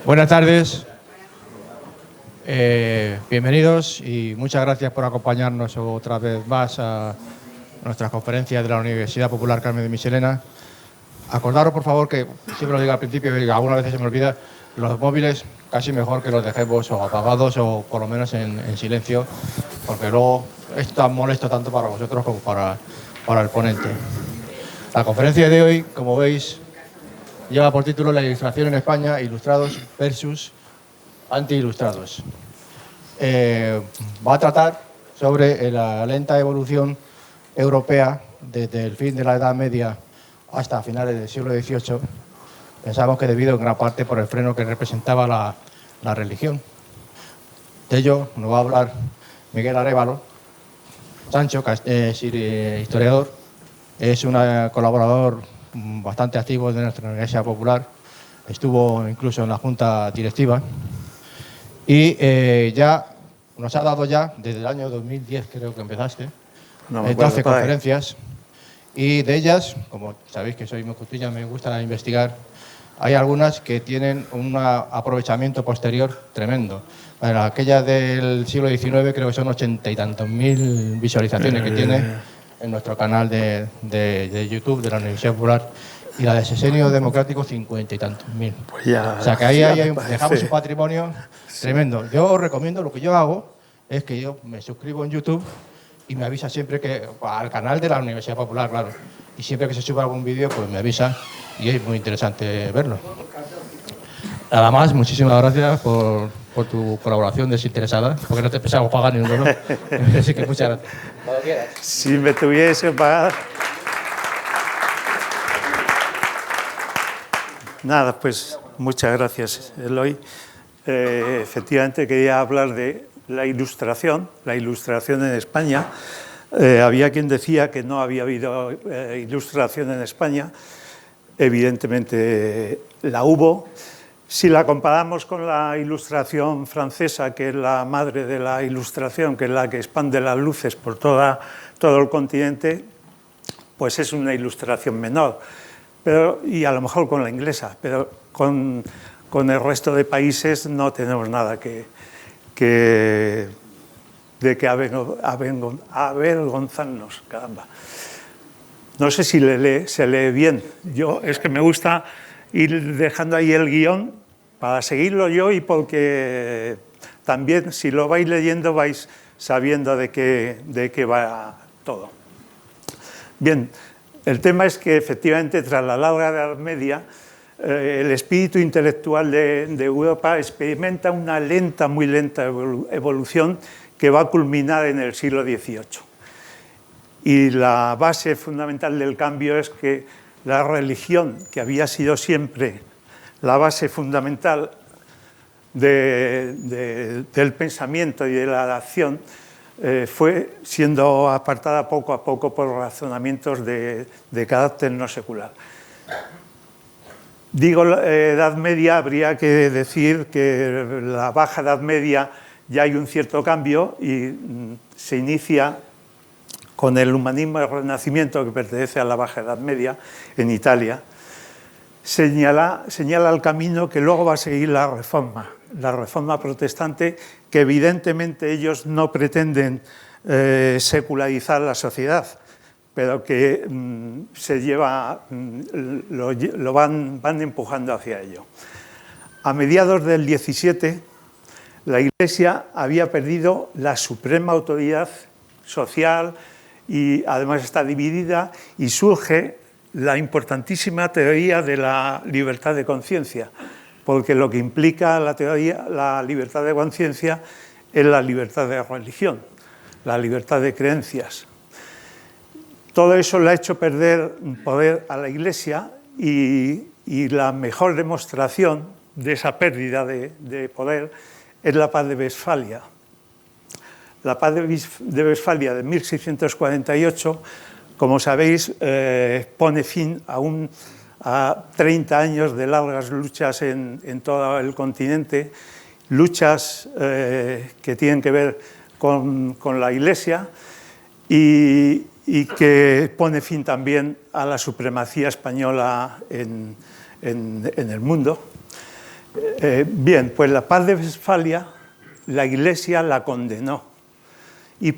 Buenas tardes, bienvenidos y muchas gracias por acompañarnos otra vez más a nuestras conferencias de la Universidad Popular Carmen de Michelena. Acordaros, por favor, que siempre lo digo al principio y algunas veces se me olvida, los móviles casi mejor que los dejemos o apagados o por lo menos en silencio, porque luego es tan molesto tanto para vosotros como para el ponente. La conferencia de hoy, como veis, lleva por título La ilustración en España, ilustrados versus anti-ilustrados. Va a tratar sobre la lenta evolución europea desde el fin de la Edad Media hasta finales del siglo XVIII. Pensamos que debido en gran parte por el freno que representaba la religión. De ello nos va a hablar Miguel Arévalo Sancho, historiador. Es un colaborador bastante activo de nuestra Universidad Popular. Estuvo incluso en la Junta Directiva. Y ya nos ha dado desde el año 2010, creo que empezaste, 12 conferencias. Y de ellas, como sabéis que soy muy costilla, me gusta investigar, hay algunas que tienen un aprovechamiento posterior tremendo. Bueno, aquella del siglo XIX creo que son 80 y tantos mil visualizaciones que tiene en nuestro canal de YouTube de la Universidad Popular, y la de Sesenio Democrático 50 y tantos mil. Pues ya, o sea que ahí dejamos un patrimonio tremendo. Yo os recomiendo, lo que yo hago es que yo me suscribo en YouTube y me avisa siempre que al canal de la Universidad Popular, claro. Y siempre que se suba algún vídeo, pues me avisa y es muy interesante verlo. Nada más, muchísimas gracias por tu colaboración desinteresada, porque no te pensamos pagar ni un duro. Así que muchas gracias. Cuando quieras. Si me tuviese pagar... Nada, pues muchas gracias, Eloy. Efectivamente quería hablar de la ilustración en España. Había quien decía que no había habido ilustración en España. Evidentemente la hubo. Si la comparamos con la ilustración francesa, que es la madre de la ilustración, que es la que expande las luces por todo el continente, pues es una ilustración menor. Y a lo mejor con la inglesa, pero con el resto de países no tenemos nada de que avergonzarnos, caramba. No sé si se lee bien. Yo es que me gusta ir dejando ahí el guión para seguirlo yo y porque también si lo vais leyendo vais sabiendo de qué va todo. Bien, el tema es que efectivamente tras la larga Edad Media el espíritu intelectual de Europa experimenta una muy lenta evolución que va a culminar en el siglo XVIII. Y la base fundamental del cambio es que la religión, que había sido siempre la base fundamental del pensamiento y de la acción, fue siendo apartada poco a poco por razonamientos de carácter no secular. Digo Edad Media, habría que decir que la Baja Edad Media ya hay un cierto cambio y se inicia con el humanismo del Renacimiento, que pertenece a la Baja Edad Media, en Italia. Señala el camino que luego va a seguir la Reforma protestante, que evidentemente ellos no pretenden secularizar la sociedad, pero que lo van empujando hacia ello. A mediados del XVII, la Iglesia había perdido la suprema autoridad social y además está dividida, y surge la importantísima teoría de la libertad de conciencia, porque lo que implica la libertad de conciencia es la libertad de religión, la libertad de creencias. Todo eso le ha hecho perder poder a la Iglesia y la mejor demostración de esa pérdida de poder es la Paz de Westfalia. La Paz de Westfalia de 1648, como sabéis, pone fin a 30 años de largas luchas en todo el continente, luchas que tienen que ver con la Iglesia y que pone fin también a la supremacía española en el mundo. Bien, pues la Paz de Westfalia, la Iglesia la condenó. Y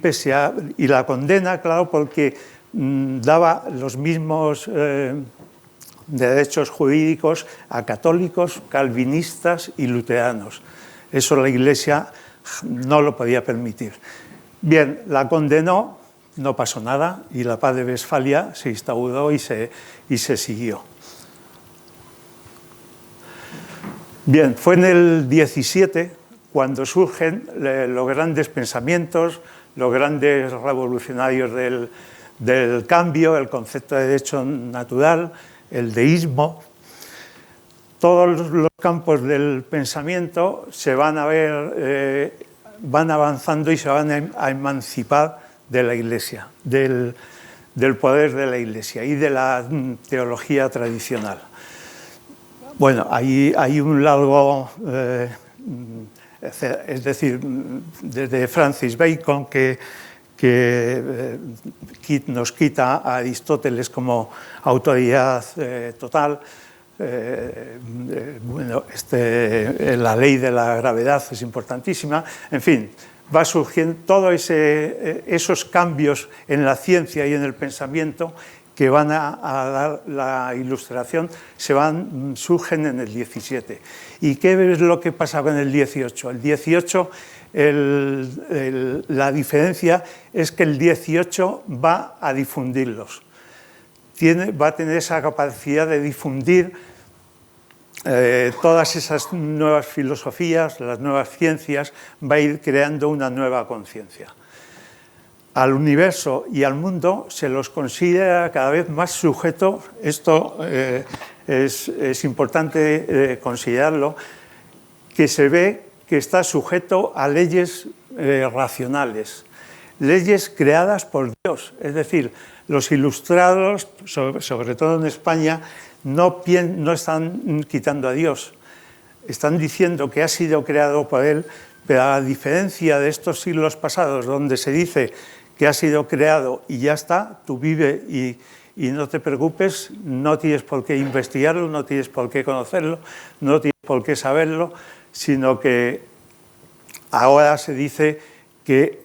la condena, claro, porque daba los mismos derechos jurídicos a católicos, calvinistas y luteranos. Eso la Iglesia no lo podía permitir. Bien, la condenó, no pasó nada, y la Paz de Westfalia se instauró y se siguió. Bien, fue en el 17 cuando surgen los grandes pensamientos, los grandes revolucionarios del cambio, el concepto de derecho natural, el deísmo. Todos los campos del pensamiento se van a ver, van avanzando y se van a emancipar de la Iglesia, del poder de la Iglesia y de la teología tradicional. Bueno, hay un largo, es decir, desde Francis Bacon, que nos quita a Aristóteles como autoridad total. Bueno, la ley de la gravedad es importantísima. En fin, va surgiendo todos esos cambios en la ciencia y en el pensamiento que van a dar la Ilustración, surgen en el 17. ¿Y qué es lo que pasa con el 18? El 18, la diferencia es que el 18 va a difundirlos. Va a tener esa capacidad de difundir todas esas nuevas filosofías, las nuevas ciencias, va a ir creando una nueva conciencia. Al universo y al mundo se los considera cada vez más sujetos. Esto es importante considerarlo, que se ve que está sujeto a leyes racionales, leyes creadas por Dios. Es decir, los ilustrados, sobre todo en España, no están quitando a Dios, están diciendo que ha sido creado por Él, pero a diferencia de estos siglos pasados, donde se dice que ha sido creado y ya está, tú vive y no te preocupes, no tienes por qué investigarlo, no tienes por qué conocerlo, no tienes por qué saberlo, sino que ahora se dice que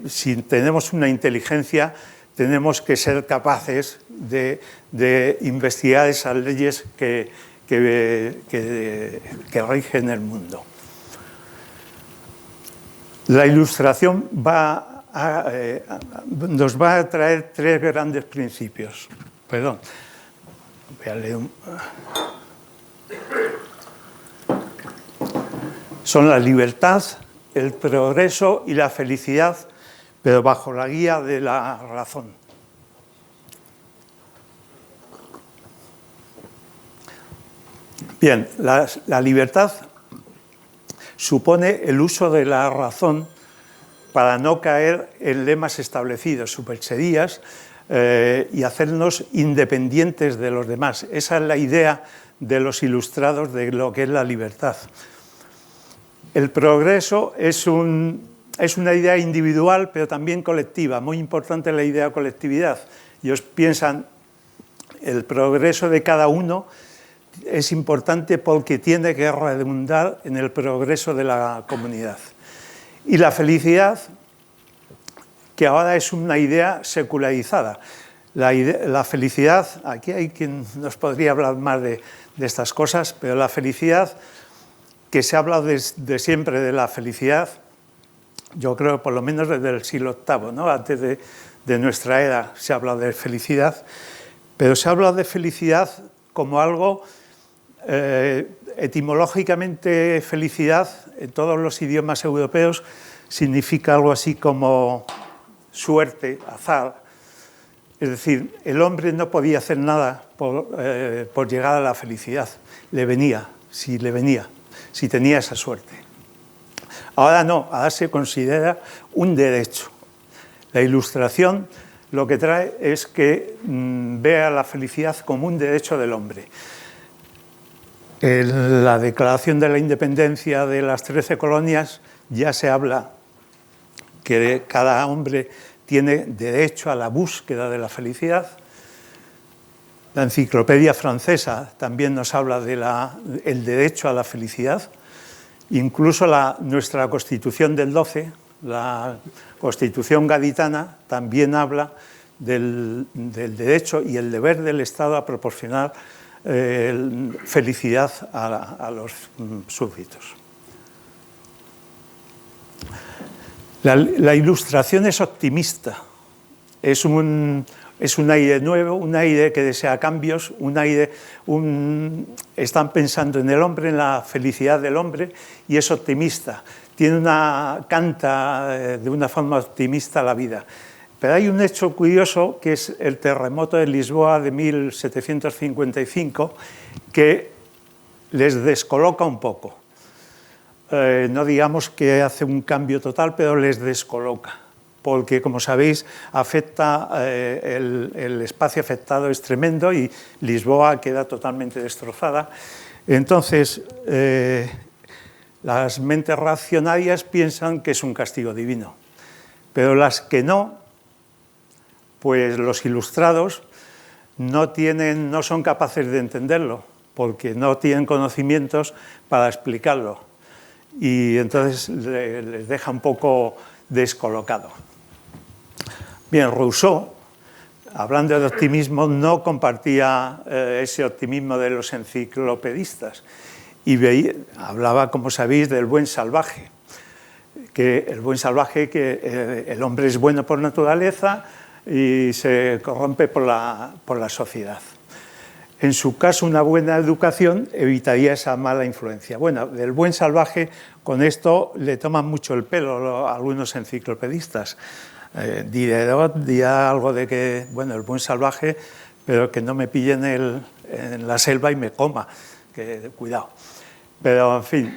si tenemos una inteligencia, tenemos que ser capaces de investigar esas leyes que rigen el mundo. La Ilustración nos va a traer tres grandes principios. Perdón, voy a leer Son la libertad, el progreso y la felicidad, pero bajo la guía de la razón. Bien, la libertad supone el uso de la razón para no caer en lemas establecidos, supercherías, y hacernos independientes de los demás. Esa es la idea de los ilustrados de lo que es la libertad. El progreso es una idea individual, pero también colectiva. Muy importante la idea de colectividad. Ellos piensan el progreso de cada uno es importante porque tiene que redundar en el progreso de la comunidad. Y la felicidad, que ahora es una idea secularizada. La felicidad, aquí hay quien nos podría hablar más de estas cosas, pero la felicidad, que se ha hablado de siempre de la felicidad, yo creo por lo menos desde el siglo VIII, ¿no? Antes de nuestra era se ha hablado de felicidad, pero se ha hablado de felicidad como algo, etimológicamente felicidad, en todos los idiomas europeos, significa algo así como suerte, azar. Es decir, el hombre no podía hacer nada por llegar a la felicidad, le venía, si tenía esa suerte. Ahora no, ahora se considera un derecho. La Ilustración lo que trae es que vea la felicidad como un derecho del hombre. En la Declaración de la Independencia de las 13 colonias ya se habla que cada hombre tiene derecho a la búsqueda de la felicidad. La enciclopedia francesa también nos habla del derecho a la felicidad. Incluso nuestra Constitución del 12, la Constitución gaditana, también habla del derecho y el deber del Estado a proporcionar felicidad a los súbditos. La Ilustración es optimista, es un aire nuevo, un aire que desea cambios, están pensando en el hombre, en la felicidad del hombre, y es optimista, canta de una forma optimista la vida. Pero hay un hecho curioso, que es el terremoto de Lisboa de 1755, que les descoloca un poco. No digamos que hace un cambio total, pero les descoloca, porque, como sabéis, el espacio afectado es tremendo y Lisboa queda totalmente destrozada. Entonces, las mentes racionarias piensan que es un castigo divino, pero las que no, pues los ilustrados no son capaces de entenderlo, porque no tienen conocimientos para explicarlo. Y entonces les deja un poco descolocado. Bien, Rousseau, hablando de optimismo, no compartía ese optimismo de los enciclopedistas y hablaba, como sabéis, del buen salvaje, que el hombre es bueno por naturaleza y se corrompe por la sociedad. En su caso, una buena educación evitaría esa mala influencia. Bueno, del buen salvaje, con esto le toman mucho el pelo a algunos enciclopedistas. Diderot dirá algo de que, bueno, el buen salvaje, pero que no me pillen en la selva y me coma, que cuidado. Pero, en fin,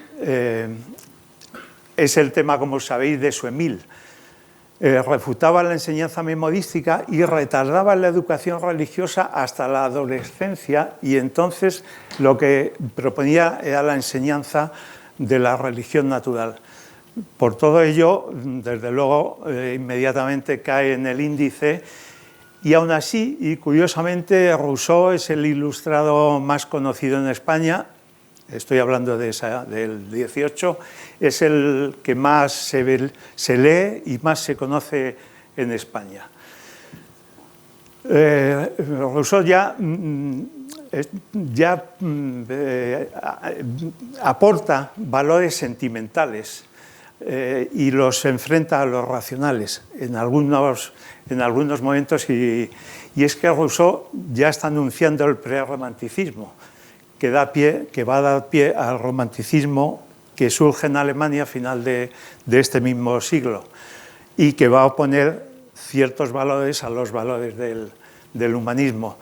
es el tema, como sabéis, de Suemil. Refutaba la enseñanza memorística y retardaba la educación religiosa hasta la adolescencia, y entonces lo que proponía era la enseñanza de la religión natural. Por todo ello, desde luego, inmediatamente cae en el índice, y aún así, y curiosamente, Rousseau es el ilustrado más conocido en España. Estoy hablando del 18, es el que más se lee y más se conoce en España. Rousseau ya aporta valores sentimentales y los enfrenta a los racionales en algunos momentos, y es que Rousseau ya está anunciando el prerromanticismo, que va a dar pie al romanticismo que surge en Alemania a final de este mismo siglo, y que va a oponer ciertos valores a los valores del humanismo.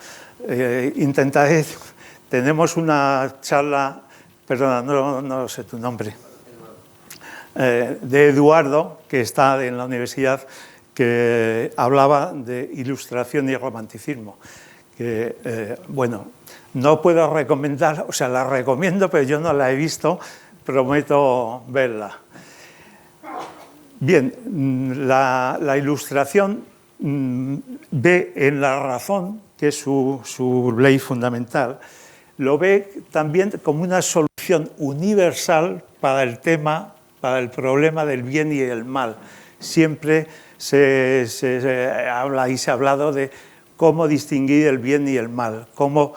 Tenemos una charla, perdona, no sé tu nombre, de Eduardo, que está en la universidad, que hablaba de ilustración y romanticismo, que, bueno, no puedo recomendar, o sea, la recomiendo, pero yo no la he visto, prometo verla. Bien, la Ilustración ve en la razón, que es su ley fundamental, lo ve también como una solución universal para el problema del bien y el mal. Siempre se habla y se ha hablado de cómo distinguir el bien y el mal, cómo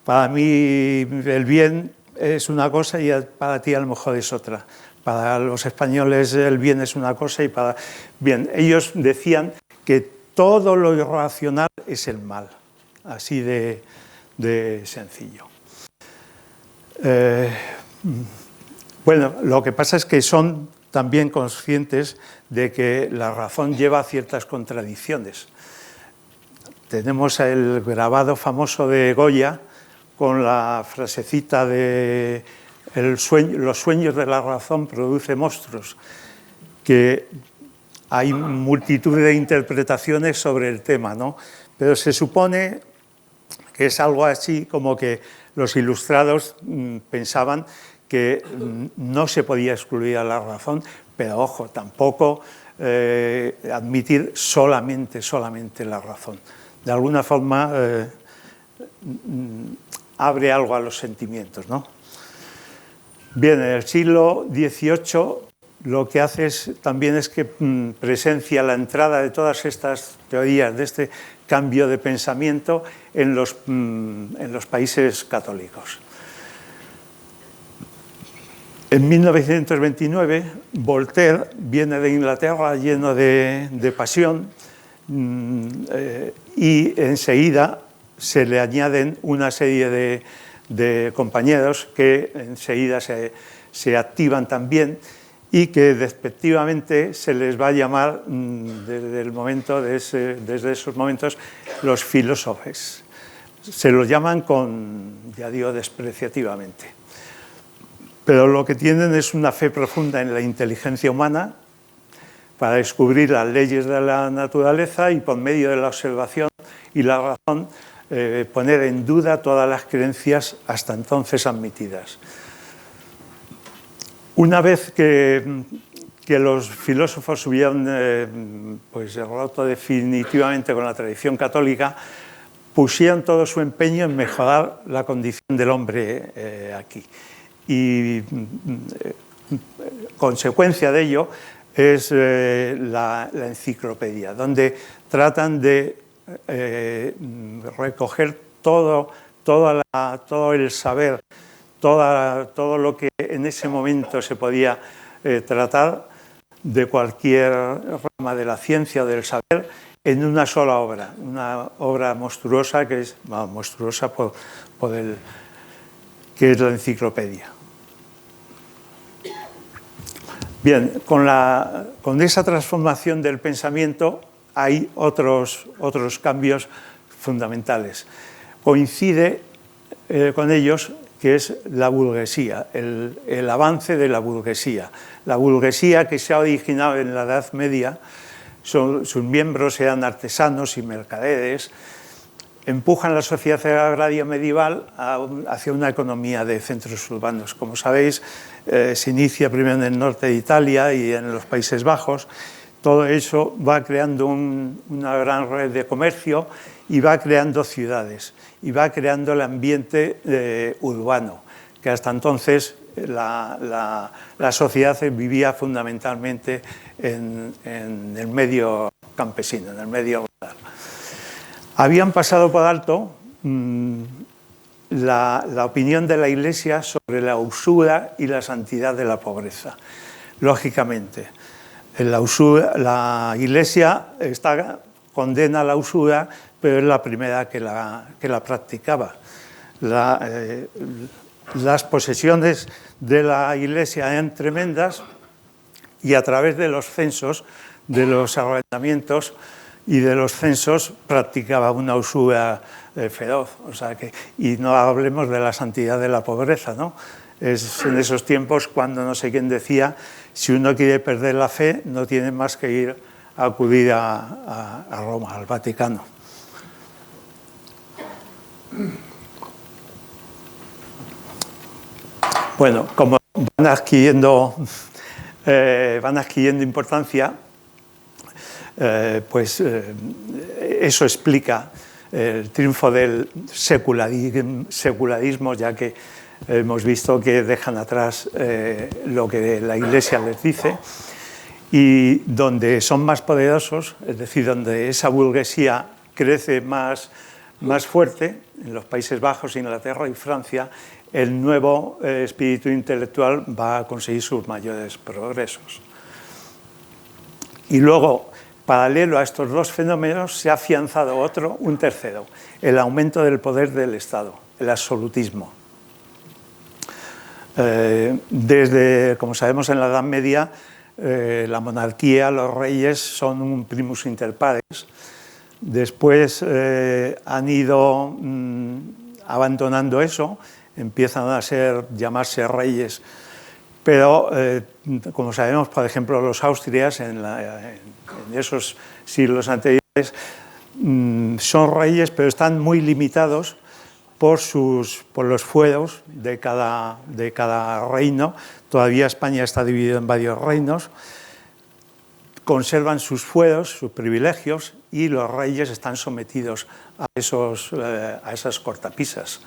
para mí el bien es una cosa y para ti a lo mejor es otra. Para los españoles el bien es una cosa y para... Bien, ellos decían que todo lo irracional es el mal, así de sencillo. Bueno, lo que pasa es que son también conscientes de que la razón lleva a ciertas contradicciones. Tenemos el grabado famoso de Goya con la frasecita de los sueños de la razón producen monstruos, que hay multitud de interpretaciones sobre el tema, ¿no? Pero se supone que es algo así como que los ilustrados pensaban que no se podía excluir a la razón, pero ojo, tampoco admitir solamente la razón. De alguna forma abre algo a los sentimientos, ¿no? Bien, en el siglo XVIII lo que hace también es que presencia la entrada de todas estas teorías, de este cambio de pensamiento en los países católicos. En 1929, Voltaire viene de Inglaterra lleno de pasión y enseguida se le añaden una serie de compañeros que enseguida se activan también y que despectivamente se les va a llamar desde esos momentos los filósofos. Se los llaman ya digo, despreciativamente. Pero lo que tienen es una fe profunda en la inteligencia humana para descubrir las leyes de la naturaleza y por medio de la observación y la razón poner en duda todas las creencias hasta entonces admitidas. Una vez que los filósofos hubieran roto definitivamente con la tradición católica, pusieron todo su empeño en mejorar la condición del hombre aquí. Y consecuencia de ello es la enciclopedia, donde tratan de recoger todo el saber, todo lo que en ese momento se podía tratar de cualquier rama de la ciencia o del saber en una sola obra, una obra monstruosa que es monstruosa que es la enciclopedia. Bien, con esa transformación del pensamiento hay otros cambios fundamentales. Coincide con ellos que es la burguesía, el avance de la burguesía. La burguesía que se ha originado en la Edad Media, sus miembros eran artesanos y mercaderes, empujan la sociedad agraria medieval hacia una economía de centros urbanos. Como sabéis, se inicia primero en el norte de Italia y en los Países Bajos. Todo eso va creando una gran red de comercio y va creando ciudades y va creando el ambiente urbano, que hasta entonces la sociedad vivía fundamentalmente en el medio campesino, en el medio rural. Habían pasado por alto la opinión de la Iglesia sobre la usura y la santidad de la pobreza. Lógicamente, la Iglesia condena la usura, pero es la primera que la practicaba. Las posesiones de la Iglesia eran tremendas y a través de los censos, de los arrendamientos y de los censos practicaba una usura feroz. O sea y no hablemos de la santidad de la pobreza, ¿no? Es en esos tiempos cuando no sé quién decía, si uno quiere perder la fe, no tiene más que ir a acudir a Roma, al Vaticano. Bueno, como van adquiriendo importancia, eso explica el triunfo del secularismo, ya que hemos visto que dejan atrás lo que la Iglesia les dice, y donde son más poderosos, es decir, donde esa burguesía crece más fuerte, en los Países Bajos, Inglaterra y Francia, el nuevo espíritu intelectual va a conseguir sus mayores progresos. Y luego, paralelo a estos dos fenómenos, se ha afianzado un tercero, el aumento del poder del Estado, el absolutismo. Como sabemos, en la Edad Media, la monarquía, los reyes son un primus inter pares. Después han ido abandonando eso, empiezan a llamarse reyes, pero como sabemos, por ejemplo, los austrias en esos siglos anteriores son reyes, pero están muy limitados por los fueros de cada reino. Todavía España está dividido en varios reinos. conservan sus fueros, sus privilegios, y los reyes están sometidos a esas cortapisas.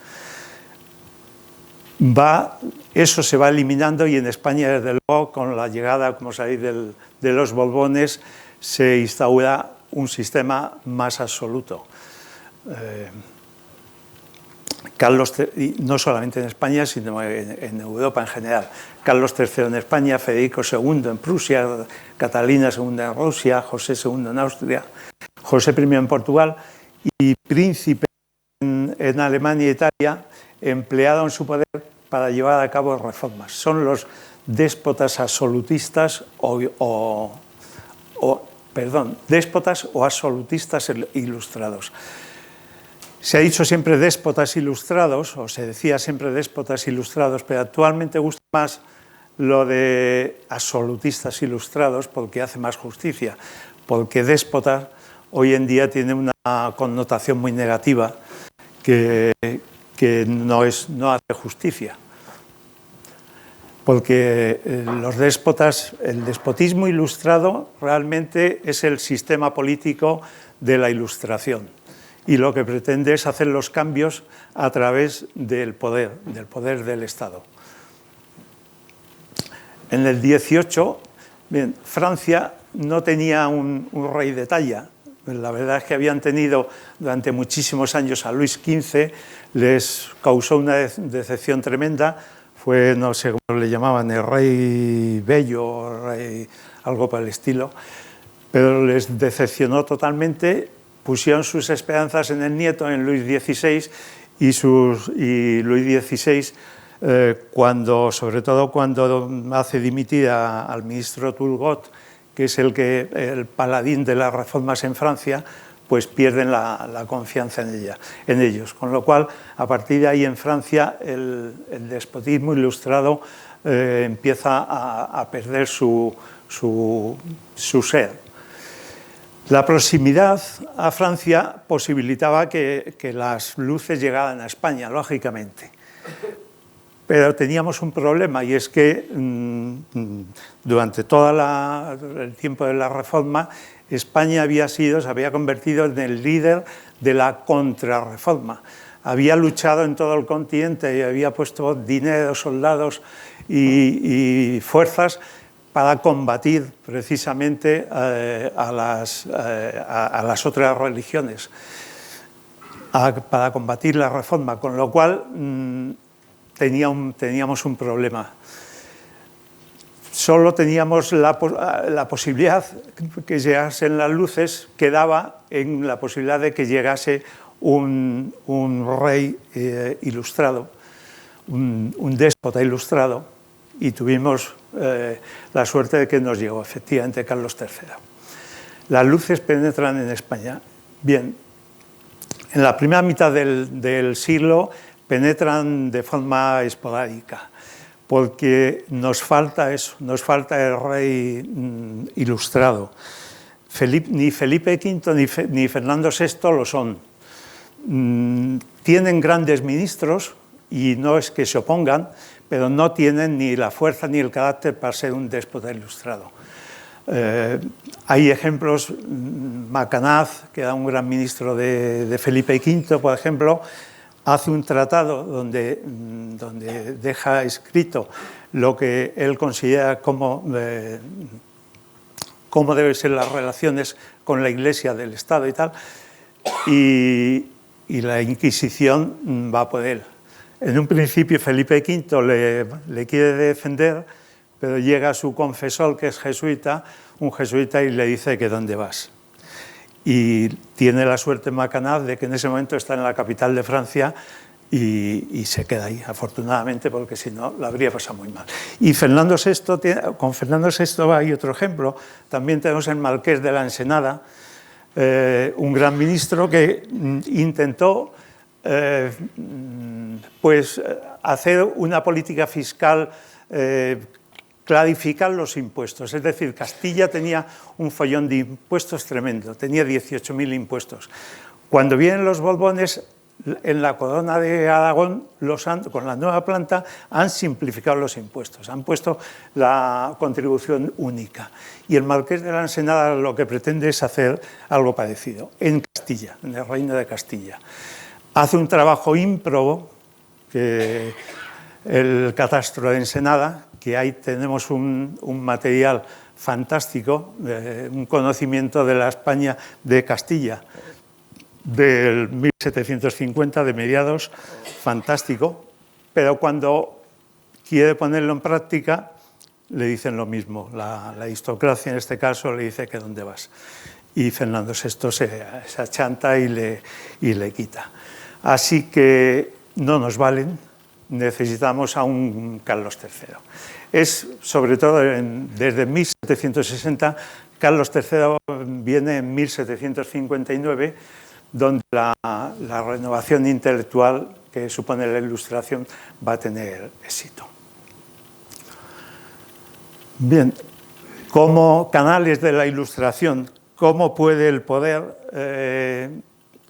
Eso se va eliminando, y en España, desde luego, con la llegada, como sabéis, de los Borbones, se instaura un sistema más absoluto. Carlos, no solamente en España, sino en Europa en general. Carlos III en España, Federico II en Prusia, Catalina II en Rusia, José II en Austria, José I en Portugal, y príncipe en Alemania e Italia, emplearon su poder para llevar a cabo reformas. Son los déspotas absolutistas déspotas o absolutistas ilustrados. Se ha dicho siempre déspotas ilustrados, o se decía siempre déspotas ilustrados, pero actualmente gusta más lo de absolutistas ilustrados porque hace más justicia, porque déspota hoy en día tiene una connotación muy negativa que no hace justicia. Porque los déspotas, el despotismo ilustrado realmente es el sistema político de la Ilustración, y lo que pretende es hacer los cambios a través del poder del Estado. En el 18, bien, Francia no tenía un rey de talla. La verdad es que habían tenido durante muchísimos años a Luis XV, les causó una decepción tremenda. Fue, no sé cómo le llamaban, el rey bello, rey, algo por el estilo, pero les decepcionó totalmente. Pusieron sus esperanzas en el nieto, en Luis XVI, y Luis XVI, sobre todo cuando hace dimitir al ministro Turgot, que es el paladín de las reformas en Francia, pues pierden la confianza en ellos. Con lo cual, a partir de ahí en Francia, el despotismo ilustrado empieza a perder su ser. La proximidad a Francia posibilitaba que las luces llegaran a España, lógicamente. Pero teníamos un problema, y es que durante todo el tiempo de la Reforma, España se había convertido en el líder de la contrarreforma. Había luchado en todo el continente y había puesto dinero, soldados y fuerzas para combatir precisamente a las otras religiones, para combatir la Reforma, con lo cual teníamos un problema. Solo teníamos la posibilidad que llegasen las luces, quedaba en la posibilidad de que llegase un rey ilustrado, un déspota ilustrado, y tuvimos la suerte de que nos llegó efectivamente Carlos III. Las luces penetran en España. Bien, en la primera mitad del siglo penetran de forma esporádica, porque nos falta eso, nos falta el rey ilustrado. Ni Felipe V ni Fernando VI lo son. Tienen grandes ministros, y no es que se opongan, pero no tienen ni la fuerza ni el carácter para ser un déspota ilustrado. Hay ejemplos, Macanaz, que era un gran ministro de Felipe V, por ejemplo, hace un tratado donde deja escrito lo que él considera cómo deben ser las relaciones con la Iglesia del Estado y tal, y la Inquisición va por él. En un principio Felipe V le quiere defender, pero llega su confesor, que es jesuita, un jesuita, y le dice que ¿dónde vas? Y tiene la suerte Macanaz de que en ese momento está en la capital de Francia y se queda ahí, afortunadamente, porque si no, la habría pasado muy mal. Y con Fernando VI hay otro ejemplo. También tenemos el Marqués de la Ensenada, un gran ministro que intentó hacer una política fiscal, clarificar los impuestos. Es decir, Castilla tenía un follón de impuestos tremendo, tenía 18.000 impuestos. Cuando vienen los Borbones, en la Corona de Aragón, con la nueva planta, han simplificado los impuestos, han puesto la contribución única. Y el Marqués de la Ensenada lo que pretende es hacer algo parecido, en Castilla, en el Reino de Castilla. Hace un trabajo ímprobo, que el catastro de Ensenada, que ahí tenemos un material fantástico, un conocimiento de la España de Castilla, del 1750, de mediados, fantástico, pero cuando quiere ponerlo en práctica le dicen lo mismo. La aristocracia en este caso le dice que ¿dónde vas? Y Fernando VI se achanta y le quita. Así que no nos valen, necesitamos a un Carlos III. Es sobre todo desde 1760, Carlos III viene en 1759, donde la renovación intelectual que supone la Ilustración va a tener éxito. Bien, como canales de la Ilustración, ¿cómo puede el poder,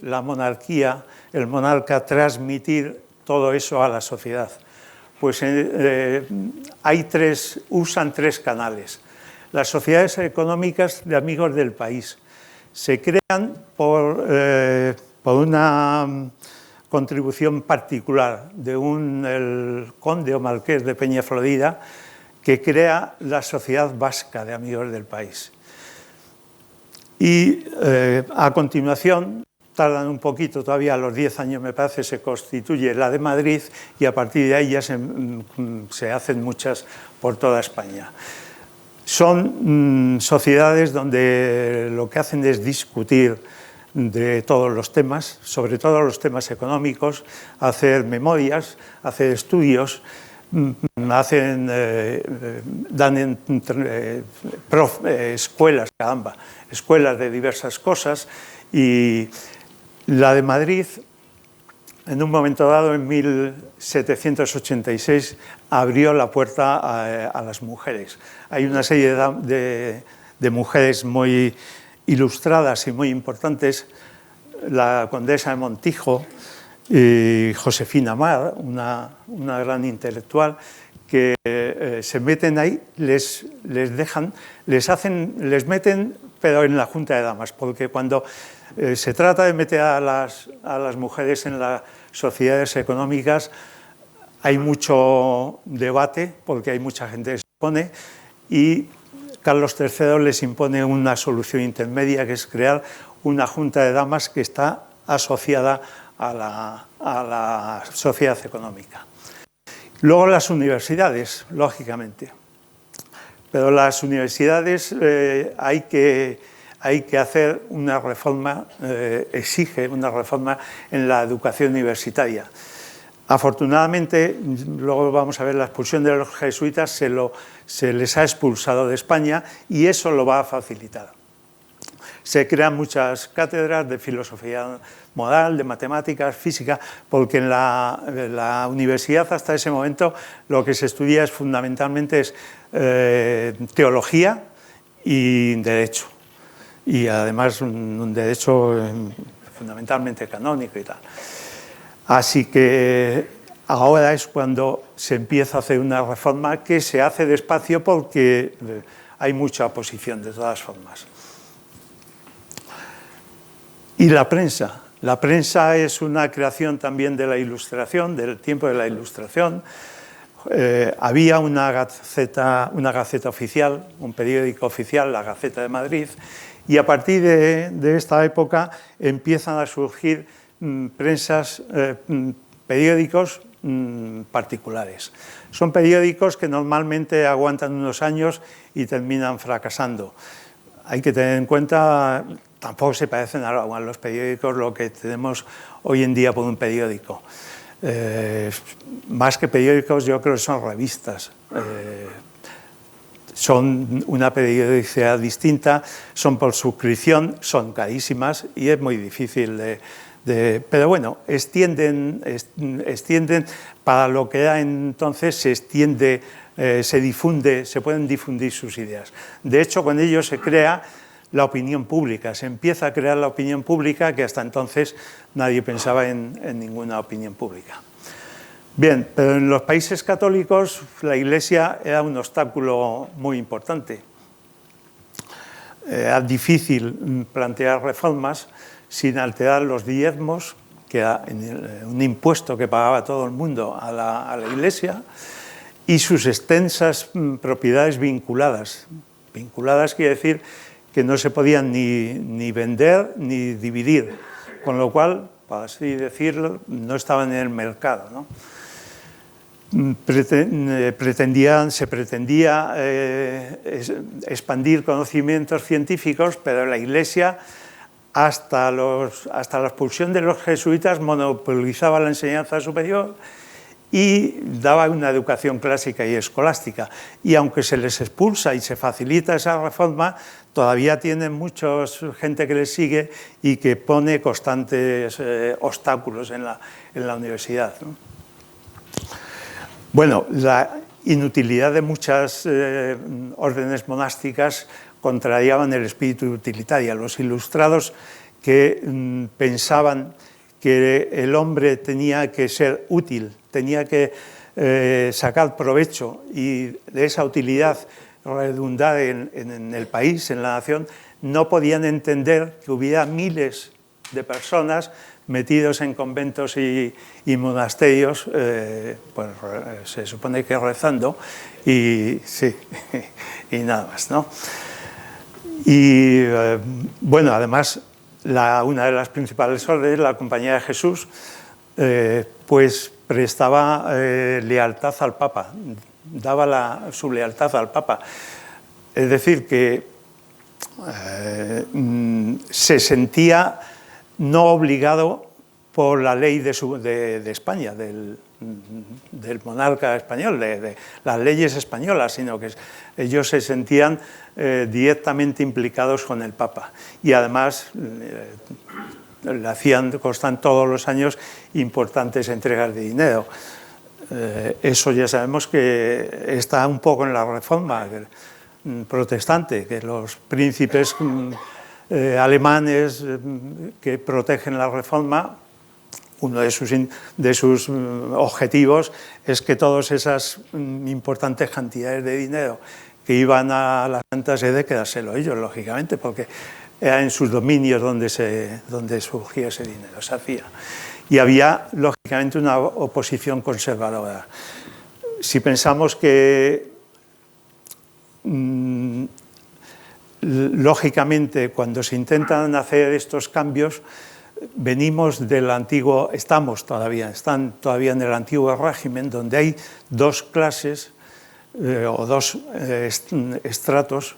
la monarquía, el monarca transmitir todo eso a la sociedad? Pues usan tres canales. Las sociedades económicas de amigos del país se crean por una contribución particular de el conde o marqués de Peñaflorida, que crea la Sociedad Vasca de Amigos del País. Y a continuación, tardan un poquito todavía, a los 10 años me parece, se constituye la de Madrid y a partir de ahí ya se hacen muchas por toda España. Son sociedades donde lo que hacen es discutir de todos los temas, sobre todo los temas económicos, hacer memorias, hacer estudios, dan escuelas, caramba, escuelas de diversas cosas. Y la de Madrid, en un momento dado, en 1786, abrió la puerta a las mujeres. Hay una serie de mujeres muy ilustradas y muy importantes, la condesa de Montijo y Josefina Mar, una gran intelectual, que se meten ahí, les meten, pero en la Junta de Damas, porque cuando se trata de meter a las mujeres en las sociedades económicas, hay mucho debate, porque hay mucha gente que se opone, y Carlos III les impone una solución intermedia, que es crear una Junta de Damas que está asociada a la sociedad económica. Luego las universidades, lógicamente. Pero las universidades hay que hacer una reforma, exige una reforma en la educación universitaria. Afortunadamente, luego vamos a ver la expulsión de los jesuitas, se les ha expulsado de España y eso lo va a facilitar. Se crean muchas cátedras de filosofía moral, de matemáticas, física, porque en la universidad hasta ese momento lo que se estudia es fundamentalmente teología y derecho. Y además un derecho fundamentalmente canónico y tal. Así que ahora es cuando se empieza a hacer una reforma que se hace despacio porque hay mucha oposición de todas formas. Y la prensa. La prensa es una creación también de la Ilustración, del tiempo de la Ilustración. Había una gaceta oficial, un periódico oficial, la Gaceta de Madrid, y a partir de esta época empiezan a surgir periódicos particulares. Son periódicos que normalmente aguantan unos años y terminan fracasando. Hay que tener en cuenta, tampoco se parecen a los periódicos lo que tenemos hoy en día por un periódico. Más que periódicos, yo creo que son revistas. Son una periodicidad distinta, son por suscripción, son carísimas y es muy difícil pero bueno, extienden para lo que era entonces, se extiende, se difunde, se pueden difundir sus ideas. De hecho, con ello se crea la opinión pública, se empieza a crear la opinión pública, que hasta entonces nadie pensaba en ninguna opinión pública. Bien, pero en los países católicos la Iglesia era un obstáculo muy importante. Era difícil plantear reformas sin alterar los diezmos, que era un impuesto que pagaba todo el mundo a la Iglesia, y sus extensas propiedades vinculadas. Vinculadas quiere decir que no se podían ni vender ni dividir, con lo cual, para así decirlo, no estaban en el mercado, ¿no? Se pretendía expandir conocimientos científicos, pero la Iglesia, hasta la expulsión de los jesuitas, monopolizaba la enseñanza superior y daba una educación clásica y escolástica. Y aunque se les expulsa y se facilita esa reforma, todavía tienen mucha gente que les sigue y que pone constantes obstáculos en la universidad, ¿no? Bueno, la inutilidad de muchas órdenes monásticas contrariaban el espíritu utilitario. Los ilustrados que pensaban que el hombre tenía que ser útil, tenía que sacar provecho y de esa utilidad redundar en el país, en la nación, no podían entender que hubiera miles de personas metidos en conventos y monasterios, pues se supone que rezando, y sí, y nada más, ¿no? Y bueno, además, una de las principales órdenes, la Compañía de Jesús, pues prestaba lealtad al Papa, daba su lealtad al Papa. Es decir, que se sentía no obligado por la ley de España, del monarca español, de las leyes españolas, sino que ellos se sentían directamente implicados con el Papa. Y además le hacían, constan todos los años, importantes entregas de dinero. Eso ya sabemos que está un poco en la reforma protestante, que los príncipes alemanes que protegen la reforma, uno de sus objetivos es que todas esas importantes cantidades de dinero que iban a la Santa Sede quedárselo ellos, lógicamente, porque era en sus dominios donde surgía ese dinero, se hacía. Y había, lógicamente, una oposición conservadora. Si pensamos que lógicamente, cuando se intentan hacer estos cambios, venimos del antiguo, están todavía en el antiguo régimen, donde hay dos clases o dos estratos,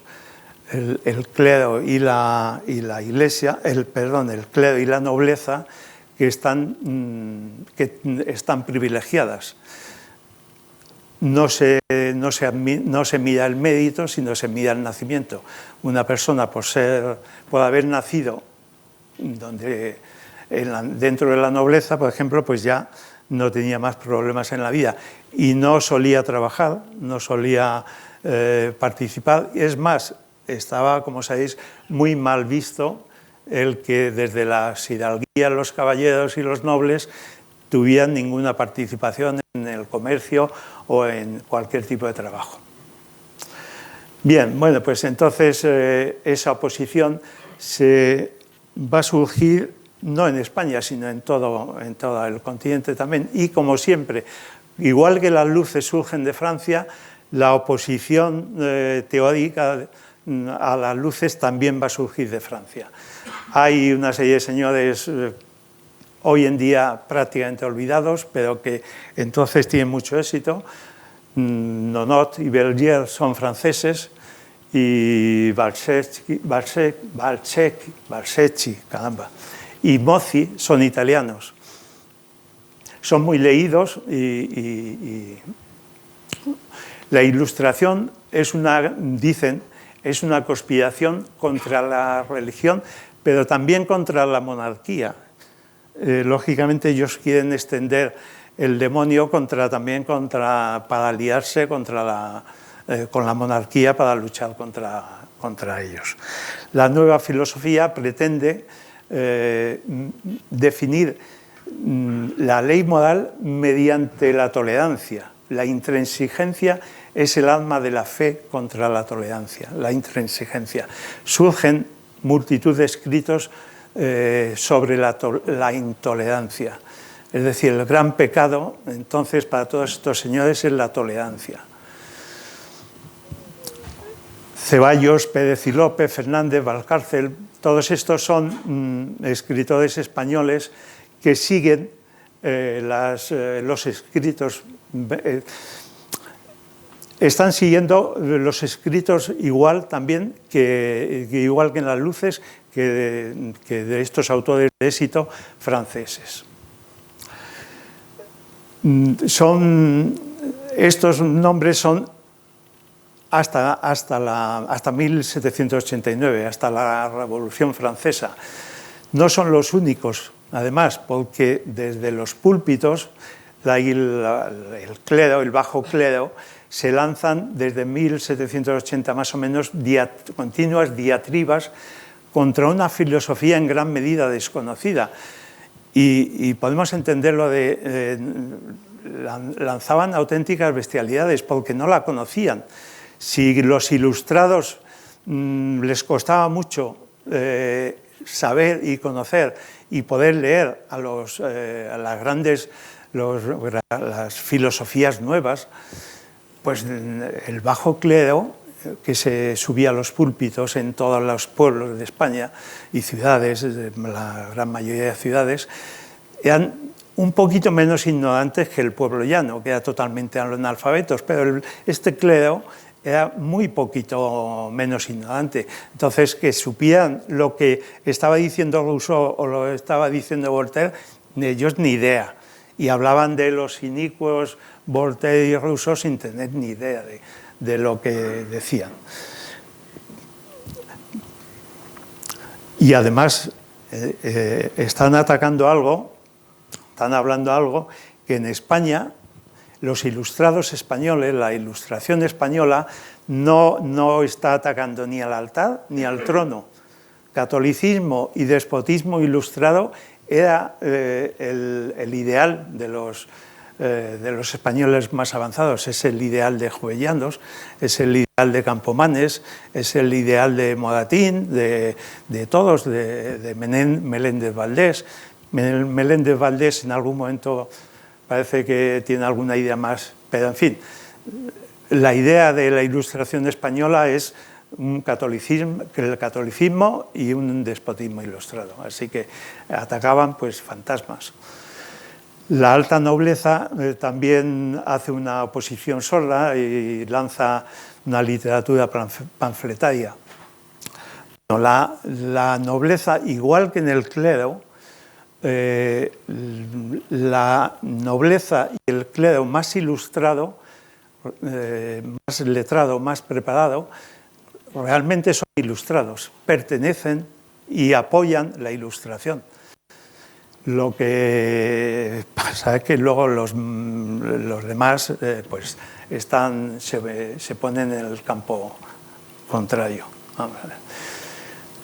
el clero y la Iglesia, el clero y la nobleza, que están privilegiadas. No se mira el mérito, sino se mira el nacimiento. Una persona, por haber nacido dentro de la nobleza, por ejemplo, pues ya no tenía más problemas en la vida y no solía trabajar, no solía participar. Es más, estaba, como sabéis, muy mal visto el que desde las hidalguías, los caballeros y los nobles tuvieran ninguna participación en el comercio o en cualquier tipo de trabajo. Bien, bueno, pues entonces esa oposición va a surgir no en España, sino en todo el continente también. Y como siempre, igual que las luces surgen de Francia, la oposición teórica a las luces también va a surgir de Francia. Hay una serie de señores hoy en día prácticamente olvidados, pero que entonces tienen mucho éxito. Nonot y Bellier son franceses y Balsecchi, caramba, y Mozzi son italianos. Son muy leídos y la Ilustración dicen, es una conspiración contra la religión, pero también contra la monarquía. Lógicamente ellos quieren extender el demonio para aliarse con la monarquía para luchar contra contra ellos. La nueva filosofía pretende definir la ley moral mediante la tolerancia. La intransigencia es el alma de la fe contra la tolerancia, la intransigencia. Surgen multitud de escritos sobre la intolerancia. Es decir, el gran pecado, entonces, para todos estos señores es la tolerancia. Ceballos, Pérez y López, Fernández, Valcárcel, todos estos son escritores españoles que siguen los escritos, están siguiendo los escritos igual también igual que en las luces que de estos autores de éxito franceses. Estos nombres son hasta 1789, hasta la Revolución Francesa. No son los únicos, además, porque desde los púlpitos el clero, el bajo clero, se lanzan desde 1780 más o menos continuas diatribas contra una filosofía en gran medida desconocida. Y podemos entenderlo lanzaban auténticas bestialidades porque no la conocían. Si los ilustrados les costaba mucho saber y conocer y poder leer a las filosofías nuevas, pues el bajo clero, que se subía a los púlpitos en todos los pueblos de España y ciudades, la gran mayoría de ciudades, eran un poquito menos ignorantes que el pueblo llano, que era totalmente analfabetos, pero este clero era muy poquito menos ignorante. Entonces, que supieran lo que estaba diciendo Rousseau o lo estaba diciendo Voltaire, ellos ni idea. Y hablaban de los inicuos Voltaire y Rousseau sin tener ni idea de lo que decían. Y además están atacando algo, están hablando algo que en España los ilustrados españoles, la ilustración española, no está atacando ni al altar ni al trono. Catolicismo y despotismo ilustrado era el ideal de los españoles más avanzados. Es el ideal de Jovellanos, es el ideal de Campomanes, es el ideal de Moratín, de todos, de Meléndez Valdés. Meléndez Valdés en algún momento parece que tiene alguna idea más, pero en fin, la idea de la ilustración española es el catolicismo y un despotismo ilustrado, así que atacaban pues fantasmas. La alta nobleza también hace una oposición sorda y lanza una literatura panfletaria. La nobleza, igual que en el clero, la nobleza y el clero más ilustrado, más letrado, más preparado, realmente son ilustrados, pertenecen y apoyan la ilustración. Lo que pasa es que luego los demás pues se ponen en el campo contrario.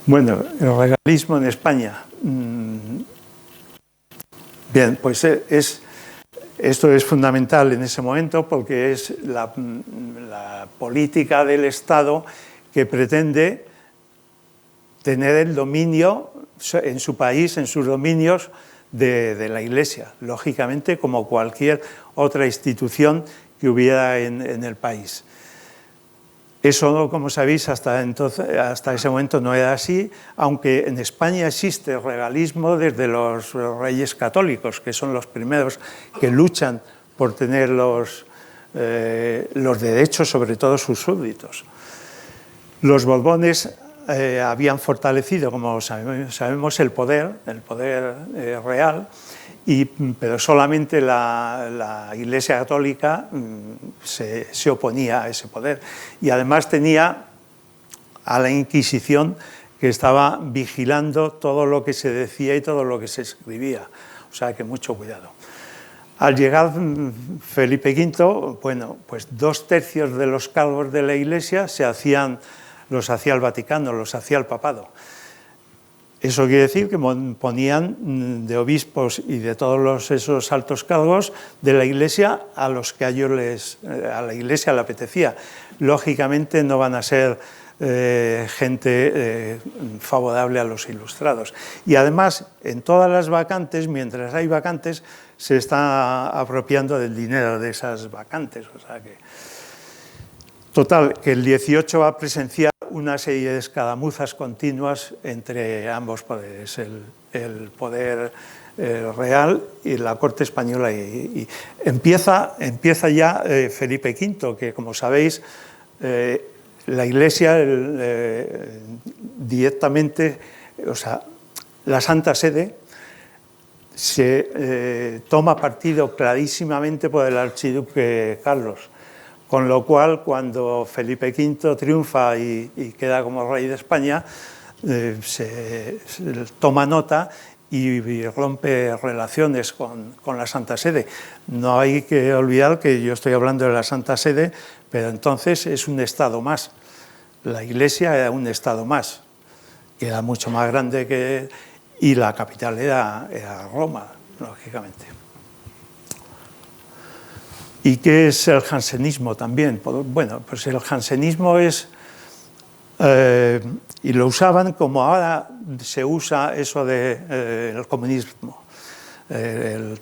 Bueno, el regalismo en España. Bien, pues esto es fundamental en ese momento porque es la política del Estado que pretende tener el dominio en su país, en sus dominios de la Iglesia, lógicamente como cualquier otra institución que hubiera en el país. Eso, como sabéis, hasta ese momento no era así, aunque en España existe el regalismo desde los reyes católicos, que son los primeros que luchan por tener los derechos sobre todo sus súbditos. Los Borbones habían fortalecido, como sabemos, el poder real, pero solamente la Iglesia Católica se oponía a ese poder. Y además tenía a la Inquisición que estaba vigilando todo lo que se decía y todo lo que se escribía. O sea que mucho cuidado. Al llegar Felipe V, bueno, pues 2/3 de los cargos de la Iglesia se hacían los hacía el Vaticano, los hacía el papado. Eso quiere decir que ponían de obispos y de todos esos altos cargos de la Iglesia a los que a la Iglesia le apetecía. Lógicamente no van a ser gente favorable a los ilustrados. Y además, en todas las vacantes, mientras hay vacantes, se está apropiando del dinero de esas vacantes. O sea que, total, que el 18 va a presenciar una serie de escaramuzas continuas entre ambos poderes, el poder real y la corte española. Y empieza ya Felipe V, que como sabéis, la Iglesia directamente, o sea, la Santa Sede se toma partido clarísimamente por el archiduque Carlos, con lo cual cuando Felipe V triunfa y queda como rey de España, se toma nota y rompe relaciones con la Santa Sede. No hay que olvidar que yo estoy hablando de la Santa Sede, pero entonces es un estado más. La Iglesia era un estado más, que era mucho más grande y la capital era Roma, lógicamente. ¿Y qué es el jansenismo también? Bueno, pues el jansenismo es, y lo usaban como ahora se usa eso del comunismo.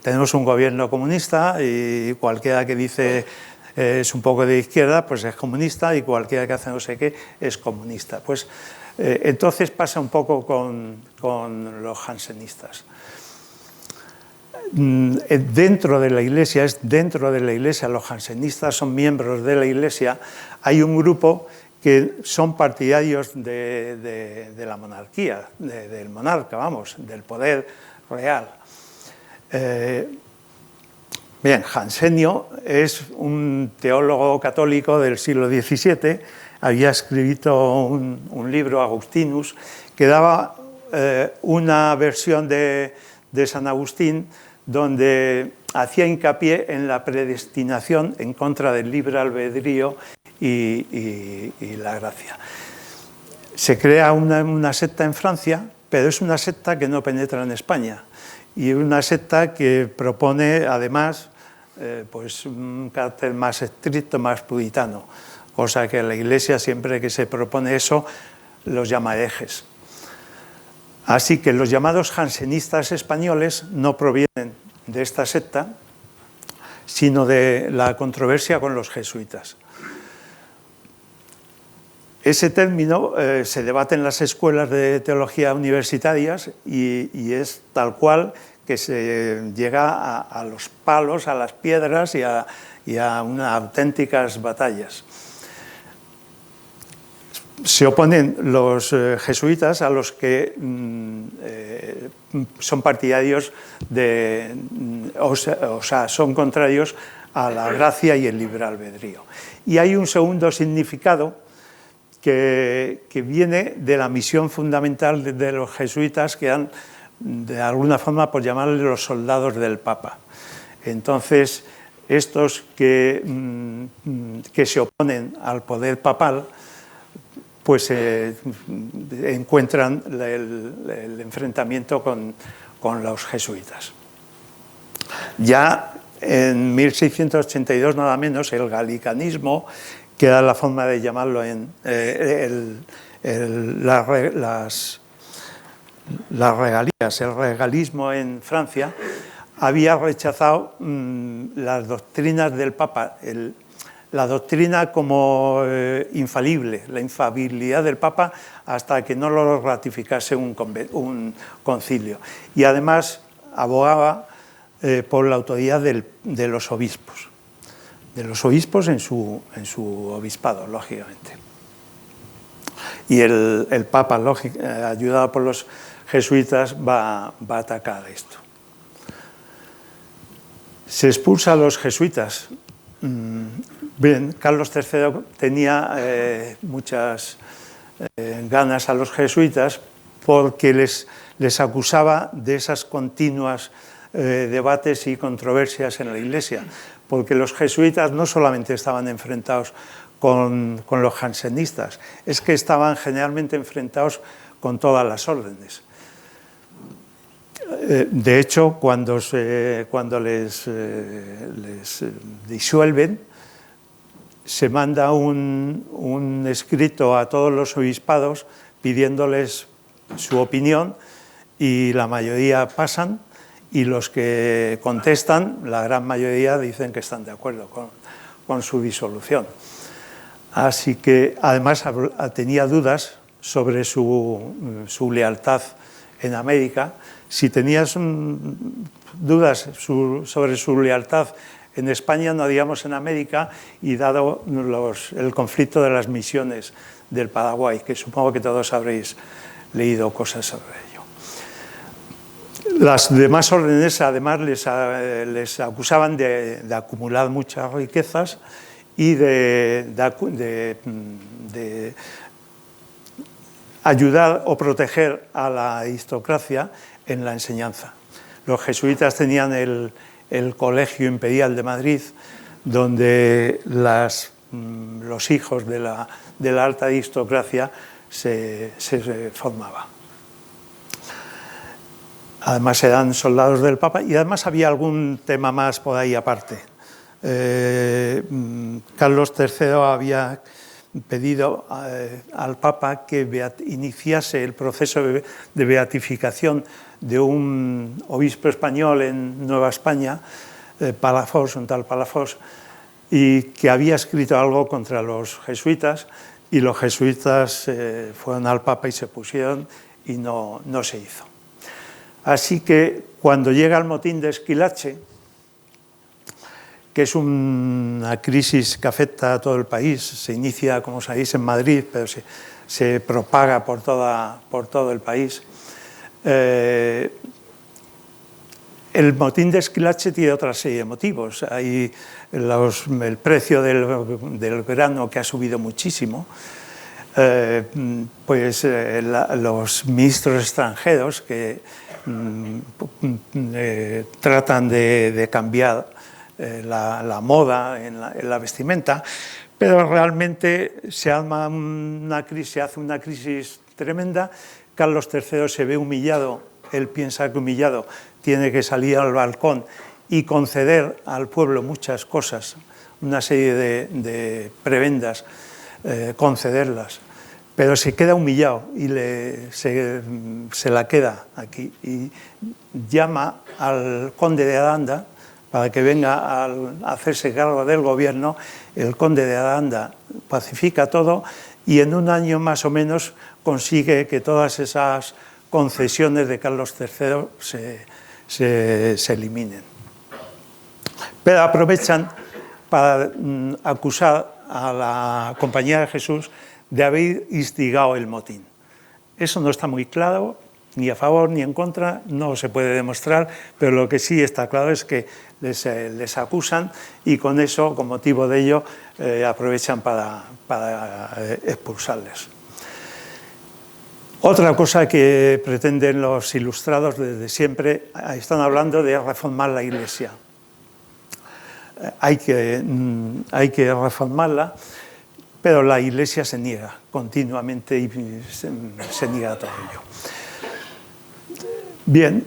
Tenemos un gobierno comunista y cualquiera que dice es un poco de izquierda, pues es comunista, y cualquiera que hace no sé qué es comunista. Pues entonces pasa un poco con los jansenistas. Dentro de la Iglesia, los jansenistas son miembros de la Iglesia, hay un grupo que son partidarios de la monarquía, del monarca, vamos, del poder real. Bien, Jansenio es un teólogo católico del siglo XVII, había escrito un libro, Agustinus, que daba una versión de San Agustín, donde hacía hincapié en la predestinación en contra del libre albedrío y la gracia. Se crea una secta en Francia, pero es una secta que no penetra en España, y una secta que propone además pues un carácter más estricto, más puritano, cosa que la Iglesia, siempre que se propone eso, los llama herejes. Así que los llamados jansenistas españoles no provienen de esta secta, sino de la controversia con los jesuitas. Ese término se debate en las escuelas de teología universitarias y es tal cual que se llega a los palos, a las piedras y a unas auténticas batallas. Se oponen los jesuitas a los que son partidarios o sea, son contrarios a la gracia y el libre albedrío. Y hay un segundo significado que viene de la misión fundamental de los jesuitas, que eran, de alguna forma, por llamarle los soldados del Papa. Entonces, estos que se oponen al poder papal, pues encuentran el enfrentamiento con los jesuitas. Ya en 1682, nada menos, el galicanismo, que era la forma de llamarlo en las regalías, el regalismo en Francia, había rechazado las doctrinas del Papa, la doctrina como infalible, la infalibilidad del Papa, hasta que no lo ratificase un concilio. Y además abogaba por la autoridad de los obispos. De los obispos en su obispado, lógicamente. Y el Papa, ayudado por los jesuitas, va a atacar esto. Se expulsa a los jesuitas. Bien, Carlos III tenía muchas ganas a los jesuitas porque les acusaba de esas continuas debates y controversias en la Iglesia, porque los jesuitas no solamente estaban enfrentados con los jansenistas, es que estaban generalmente enfrentados con todas las órdenes. De hecho, cuando les disuelven, se manda un escrito a todos los obispados pidiéndoles su opinión, y la mayoría pasan, y los que contestan, la gran mayoría dicen que están de acuerdo con su disolución. Así que además tenía dudas sobre su lealtad en América. Si tenías dudas sobre su lealtad en España, no digamos en América, y dado el conflicto de las misiones del Paraguay, que supongo que todos habréis leído cosas sobre ello. Las demás órdenes además les acusaban de acumular muchas riquezas y de ayudar o proteger a la aristocracia en la enseñanza. Los jesuitas tenían el Colegio Imperial de Madrid, donde los hijos de la alta aristocracia se formaban. Además eran soldados del Papa, y además había algún tema más por ahí aparte. Carlos III había pedido al Papa que iniciase el proceso de beatificación de un obispo español en Nueva España, Palafox, un tal Palafox, y que había escrito algo contra los jesuitas, y los jesuitas fueron al Papa y se pusieron, y no se hizo. Así que cuando llega el motín de Esquilache, que es una crisis que afecta a todo el país, se inicia, como sabéis, en Madrid, pero se propaga por todo el país. El motín de Esquilache tiene otra serie de motivos. Hay el precio del grano, que ha subido muchísimo. Los ministros extranjeros que tratan de cambiar la moda en la vestimenta, pero realmente se hace una crisis tremenda. Carlos III se ve humillado, él piensa que humillado, tiene que salir al balcón y conceder al pueblo muchas cosas, una serie de prebendas, concederlas, pero se queda humillado y se la queda aquí, y llama al conde de Aranda para que venga a hacerse cargo del gobierno. El conde de Aranda pacifica todo, y en un año más o menos consigue que todas esas concesiones de Carlos III se eliminen. Pero aprovechan para acusar a la Compañía de Jesús de haber instigado el motín. Eso no está muy claro, ni a favor ni en contra, no se puede demostrar, pero lo que sí está claro es que les acusan, y con eso, con motivo de ello, aprovechan para expulsarles. Otra cosa que pretenden los ilustrados desde siempre, están hablando de reformar la Iglesia. Hay que reformarla, pero la Iglesia se niega continuamente, y se niega a todo ello. Bien,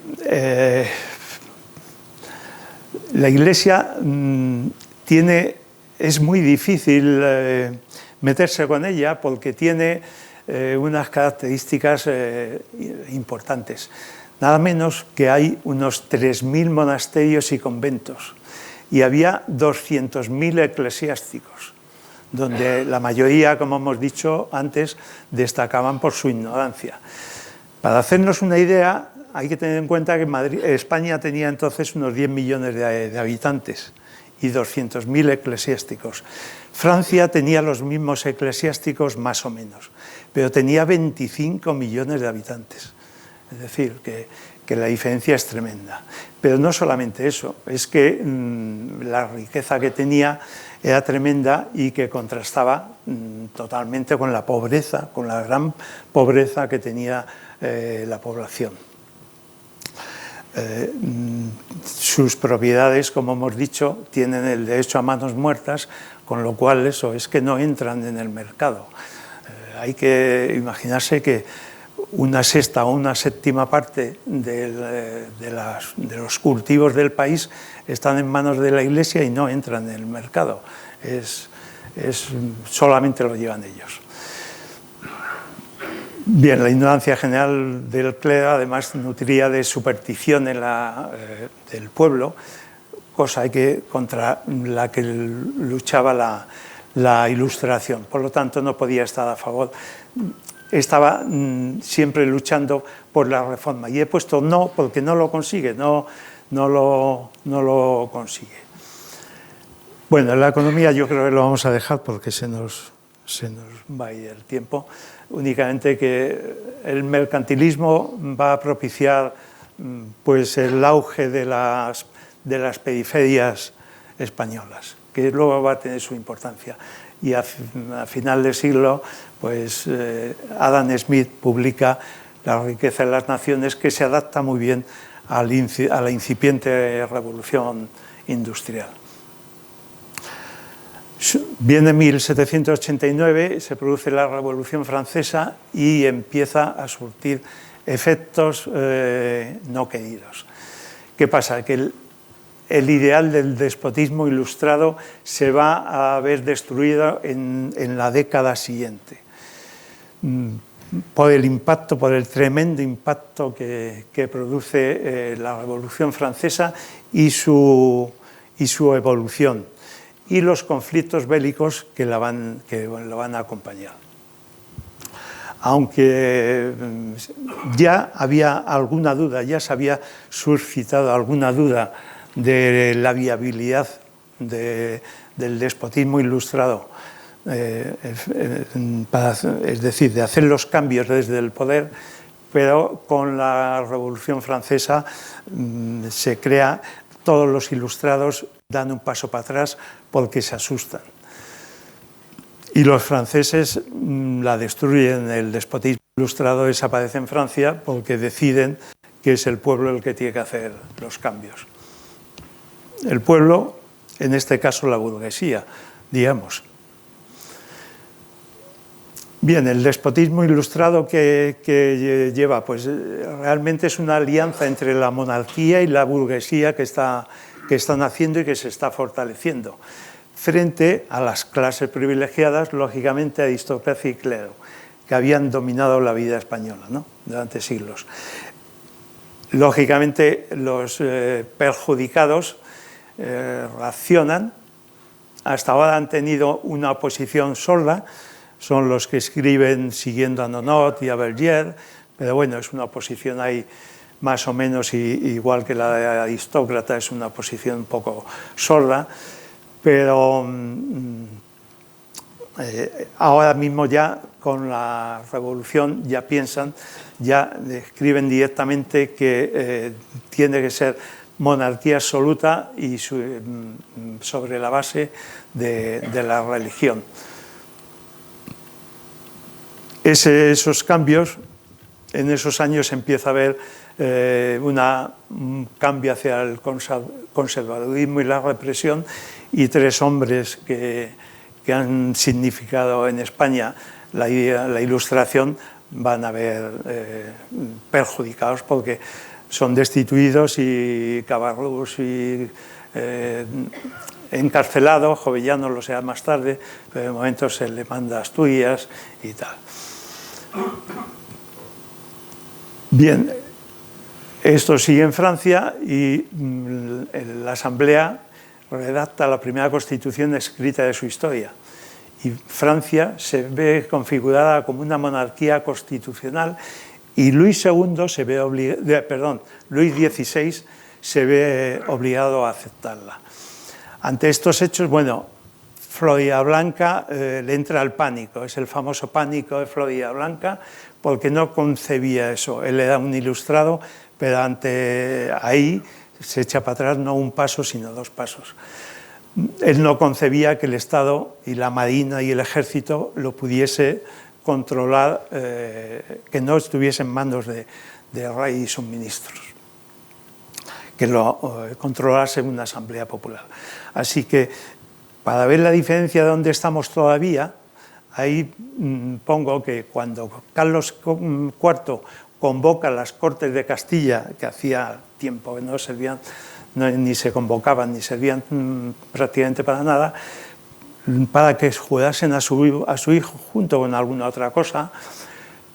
la Iglesia es muy difícil meterse con ella, porque tiene unas características importantes. Nada menos que hay unos 3.000 monasterios y conventos, y había 200.000 eclesiásticos, donde la mayoría, como hemos dicho antes, destacaban por su ignorancia. Para hacernos una idea, hay que tener en cuenta que España tenía entonces unos 10 millones de habitantes y 200.000 eclesiásticos. Francia tenía los mismos eclesiásticos, más o menos, pero tenía 25 millones de habitantes. Es decir, que la diferencia es tremenda. Pero no solamente eso, es que la riqueza que tenía era tremenda, y que contrastaba totalmente con la pobreza, con la gran pobreza que tenía la población. Sus propiedades, como hemos dicho, tienen el derecho a manos muertas, con lo cual eso es que no entran en el mercado. Hay que imaginarse que una sexta o una séptima parte de los cultivos del país están en manos de la Iglesia y no entran en el mercado. Solamente lo llevan ellos. Bien, la ignorancia general del clero además nutría de superstición del pueblo, cosa contra la que luchaba la Ilustración. Por lo tanto, no podía estar a favor. Estaba siempre luchando por la reforma. Y he puesto no porque no lo consigue, no lo consigue. Bueno, la economía yo creo que lo vamos a dejar porque se nos va a ir el tiempo. Únicamente que el mercantilismo va a propiciar pues, el auge de las periferias españolas, que luego va a tener su importancia. Y a final del siglo, pues, Adam Smith publica La riqueza de las naciones, que se adapta muy bien a la incipiente revolución industrial. Viene 1789, se produce la Revolución Francesa y empieza a surtir efectos no queridos. ¿Qué pasa? Que el ideal del despotismo ilustrado se va a ver destruido en la década siguiente, por el tremendo impacto que produce la Revolución Francesa y su evolución, y los conflictos bélicos que lo van a acompañar. Aunque ya había alguna duda, ya se había suscitado alguna duda de la viabilidad del despotismo ilustrado, es decir, de hacer los cambios desde el poder, pero con la Revolución Francesa se crea, todos los ilustrados dan un paso para atrás porque se asustan. Y los franceses la destruyen, el despotismo ilustrado desaparece en Francia porque deciden que es el pueblo el que tiene que hacer los cambios. El pueblo, en este caso la burguesía, digamos. Bien, el despotismo ilustrado que lleva, pues realmente es una alianza entre la monarquía y la burguesía que están haciendo y que se está fortaleciendo, frente a las clases privilegiadas, lógicamente aristocracia y clero, que habían dominado la vida española, ¿no?, durante siglos. Lógicamente los perjudicados reaccionan. Hasta ahora han tenido una oposición sorda, son los que escriben siguiendo a Nonot y a Bergier, pero bueno, es una oposición ahí más o menos igual que la de aristócrata, es una oposición un poco sorda, pero ahora mismo ya con la revolución ya piensan, ya escriben directamente que tiene que ser monarquía absoluta y sobre la base de la religión. Esos cambios, en esos años empieza a haber un cambio hacia el conservadurismo y la represión, y tres hombres que han significado en España la Ilustración van a ver perjudicados porque son destituidos y Cabarrús y encarcelado. Jovellano lo sea más tarde, pero de momento se le manda a Asturias y tal. Bien, esto sigue en Francia y la Asamblea redacta la primera constitución escrita de su historia. Y Francia se ve configurada como una monarquía constitucional y Luis XVI se ve Luis XVI se ve obligado a aceptarla. Ante estos hechos, bueno, Floridablanca le entra el pánico, es el famoso pánico de Floridablanca, porque no concebía eso. Él era un ilustrado, pero ahí se echa para atrás no un paso, sino dos pasos. Él no concebía que el Estado y la Marina y el Ejército lo pudiese controlar, que no estuviese en manos de rey y sus ministros, que lo controlase una asamblea popular. Así que Para ver la diferencia de dónde estamos todavía, ahí pongo que cuando Carlos IV convoca las Cortes de Castilla, que hacía tiempo que no servían, ni se convocaban, ni servían prácticamente para nada, para que jurasen a su hijo junto con alguna otra cosa,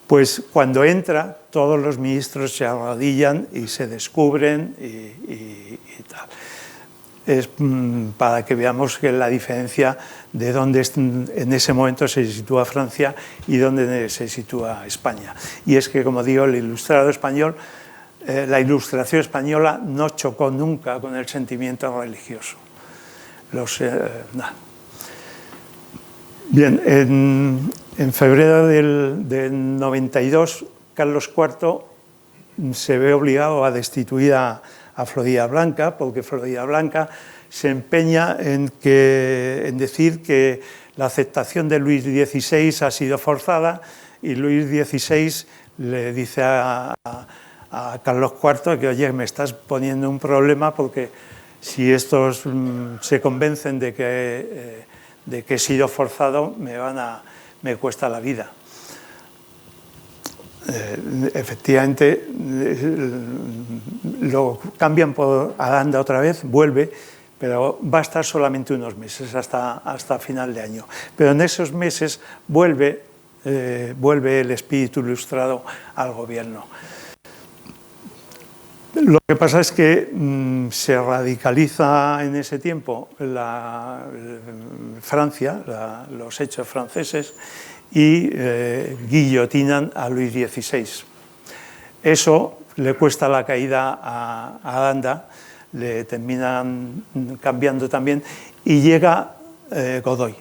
pues cuando entra todos los ministros se arrodillan y se descubren y tal. Es para que veamos que la diferencia de dónde en ese momento se sitúa Francia y dónde se sitúa España. Y es que, como digo, el ilustrado español, la ilustración española no chocó nunca con el sentimiento religioso. Bien, en febrero del 92, Carlos IV se ve obligado a destituir a Floridablanca, porque Floridablanca se empeña en decir que la aceptación de Luis XVI ha sido forzada, y Luis XVI le dice a Carlos IV que, oye, me estás poniendo un problema, porque si estos se convencen de que he sido forzado, me cuesta la vida. Efectivamente, lo cambian por Aranda otra vez, vuelve, pero va a estar solamente unos meses, hasta final de año. Pero en esos meses vuelve el espíritu ilustrado al gobierno. Lo que pasa es que se radicaliza en ese tiempo Francia, los hechos franceses, y guillotinan a Luis XVI. Eso le cuesta la caída a Aranda, le terminan cambiando también, y llega Godoy.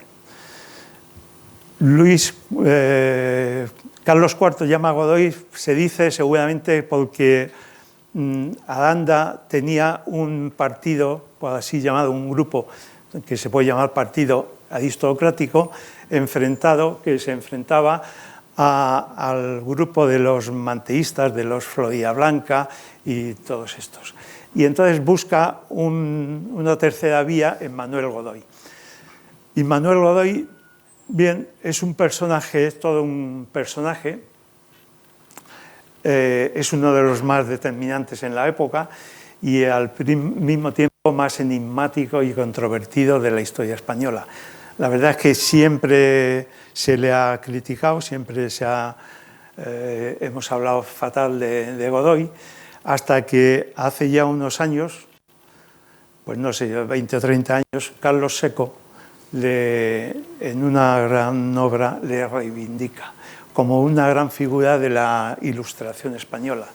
Carlos IV llama a Godoy, se dice seguramente porque Aranda tenía un partido, por así llamado, un grupo que se puede llamar partido aristocrático, que se enfrentaba al grupo de los manteístas, de los Floridablanca y todos estos. Y entonces busca una tercera vía en Manuel Godoy. Y Manuel Godoy, bien, es un personaje, es todo un personaje, es uno de los más determinantes en la época y al mismo tiempo más enigmático y controvertido de la historia española. La verdad es que siempre se le ha criticado, siempre hemos hablado fatal de Godoy, hasta que hace ya unos años, pues no sé, 20 o 30 años, Carlos Seco, en una gran obra, le reivindica como una gran figura de la Ilustración española.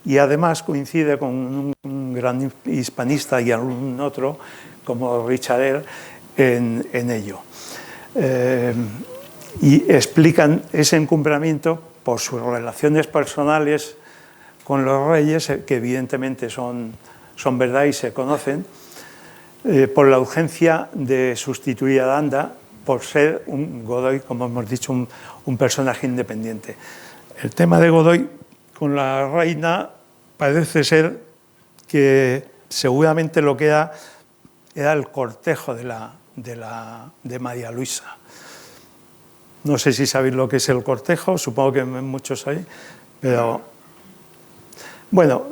Y además coincide con un gran hispanista y algún otro, como Richard Hare, en ello. Y explican ese encumbramiento por sus relaciones personales con los reyes, que evidentemente son verdad y se conocen, por la urgencia de sustituir a Aranda, por ser un Godoy, como hemos dicho, un personaje independiente. El tema de Godoy con la reina parece ser que seguramente lo que era el cortejo de María Luisa. No sé si sabéis lo que es el cortejo, supongo que muchos sabéis, pero bueno,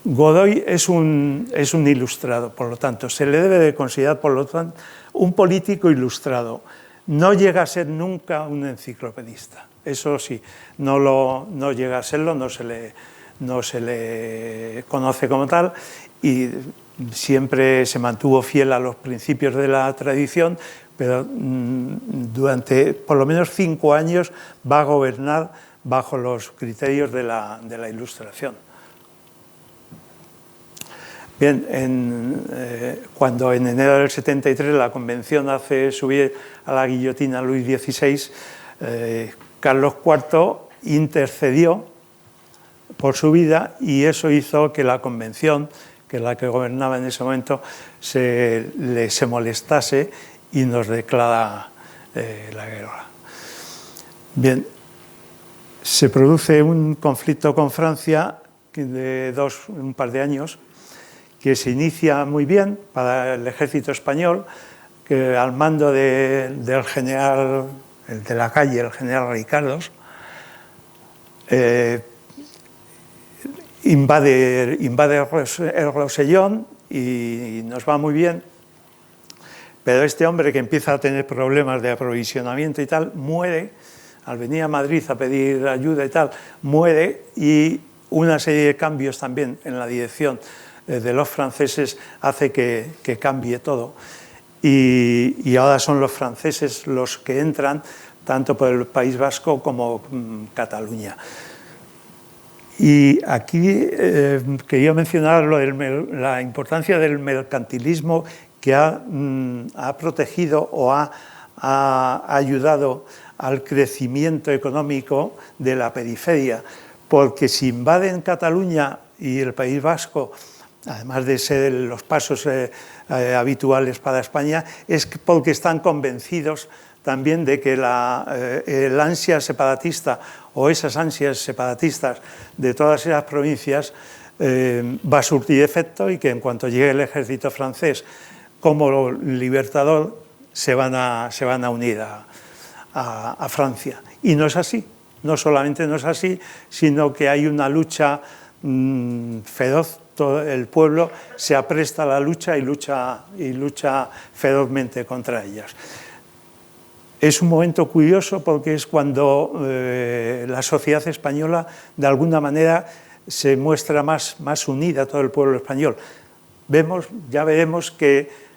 Godoy es un ilustrado, por lo tanto, se le debe de considerar, por lo tanto, un político ilustrado. No llega a ser nunca un enciclopedista, eso sí, no llega a serlo, no se le conoce como tal, y siempre se mantuvo fiel a los principios de la tradición, pero durante por lo menos 5 años va a gobernar bajo los criterios de la Ilustración. Bien, cuando en enero del 73 la Convención hace subir a la guillotina a Luis XVI, Carlos IV intercedió por su vida, y eso hizo que la Convención, que es la que gobernaba en ese momento, se molestase y nos declara la guerra. Bien, se produce un conflicto con Francia de un par de años, que se inicia muy bien para el ejército español, que al mando del general, el de la calle, el general Ricardos, invade el Rosellón y nos va muy bien, pero este hombre, que empieza a tener problemas de aprovisionamiento y tal, muere. Al venir a Madrid a pedir ayuda y tal, muere, y una serie de cambios también en la dirección de los franceses hace que cambie todo. Y ahora son los franceses los que entran tanto por el País Vasco como Cataluña. Y aquí quería mencionar la importancia del mercantilismo que ha protegido o ha ayudado al crecimiento económico de la periferia, porque si invaden Cataluña y el País Vasco, además de ser los pasos habituales para España, es porque están convencidos también de que el ansia separatista o esas ansias separatistas de todas esas provincias va a surtir efecto, y que en cuanto llegue el ejército francés como libertador se van a unir a Francia. Y no es así, no solamente no es así, sino que hay una lucha feroz. Todo el pueblo se apresta a la lucha y lucha ferozmente contra ellas. Es un momento curioso porque es cuando la sociedad española de alguna manera se muestra más unida, todo el pueblo español. Ya veremos que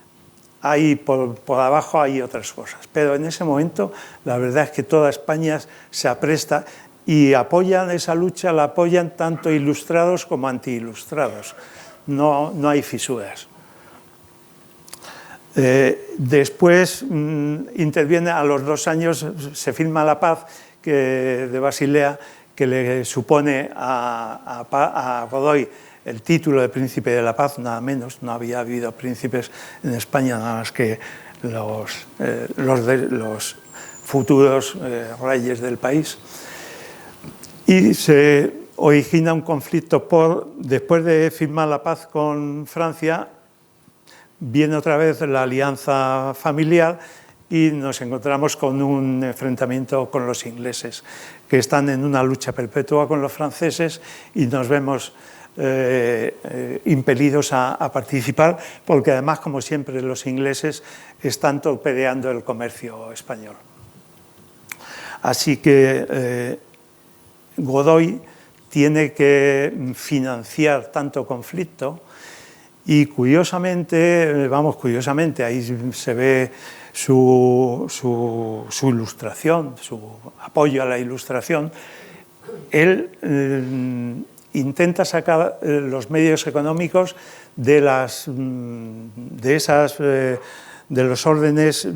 por abajo hay otras cosas, pero en ese momento la verdad es que toda España se apresta y apoyan esa lucha, la apoyan tanto ilustrados como anti-ilustrados. No hay fisuras. Después interviene, a los 2 años se firma la paz de Basilea, que le supone a Godoy el título de príncipe de la paz, nada menos. No había habido príncipes en España, nada más que los futuros reyes del país. Y se origina un conflicto después de firmar la paz con Francia, viene otra vez la alianza familiar y nos encontramos con un enfrentamiento con los ingleses, que están en una lucha perpetua con los franceses, y nos vemos impelidos a participar, porque además, como siempre, los ingleses están torpedeando el comercio español. Así que Godoy tiene que financiar tanto conflicto, y curiosamente, ahí se ve su ilustración, su apoyo a la ilustración. Él intenta sacar los medios económicos de los órdenes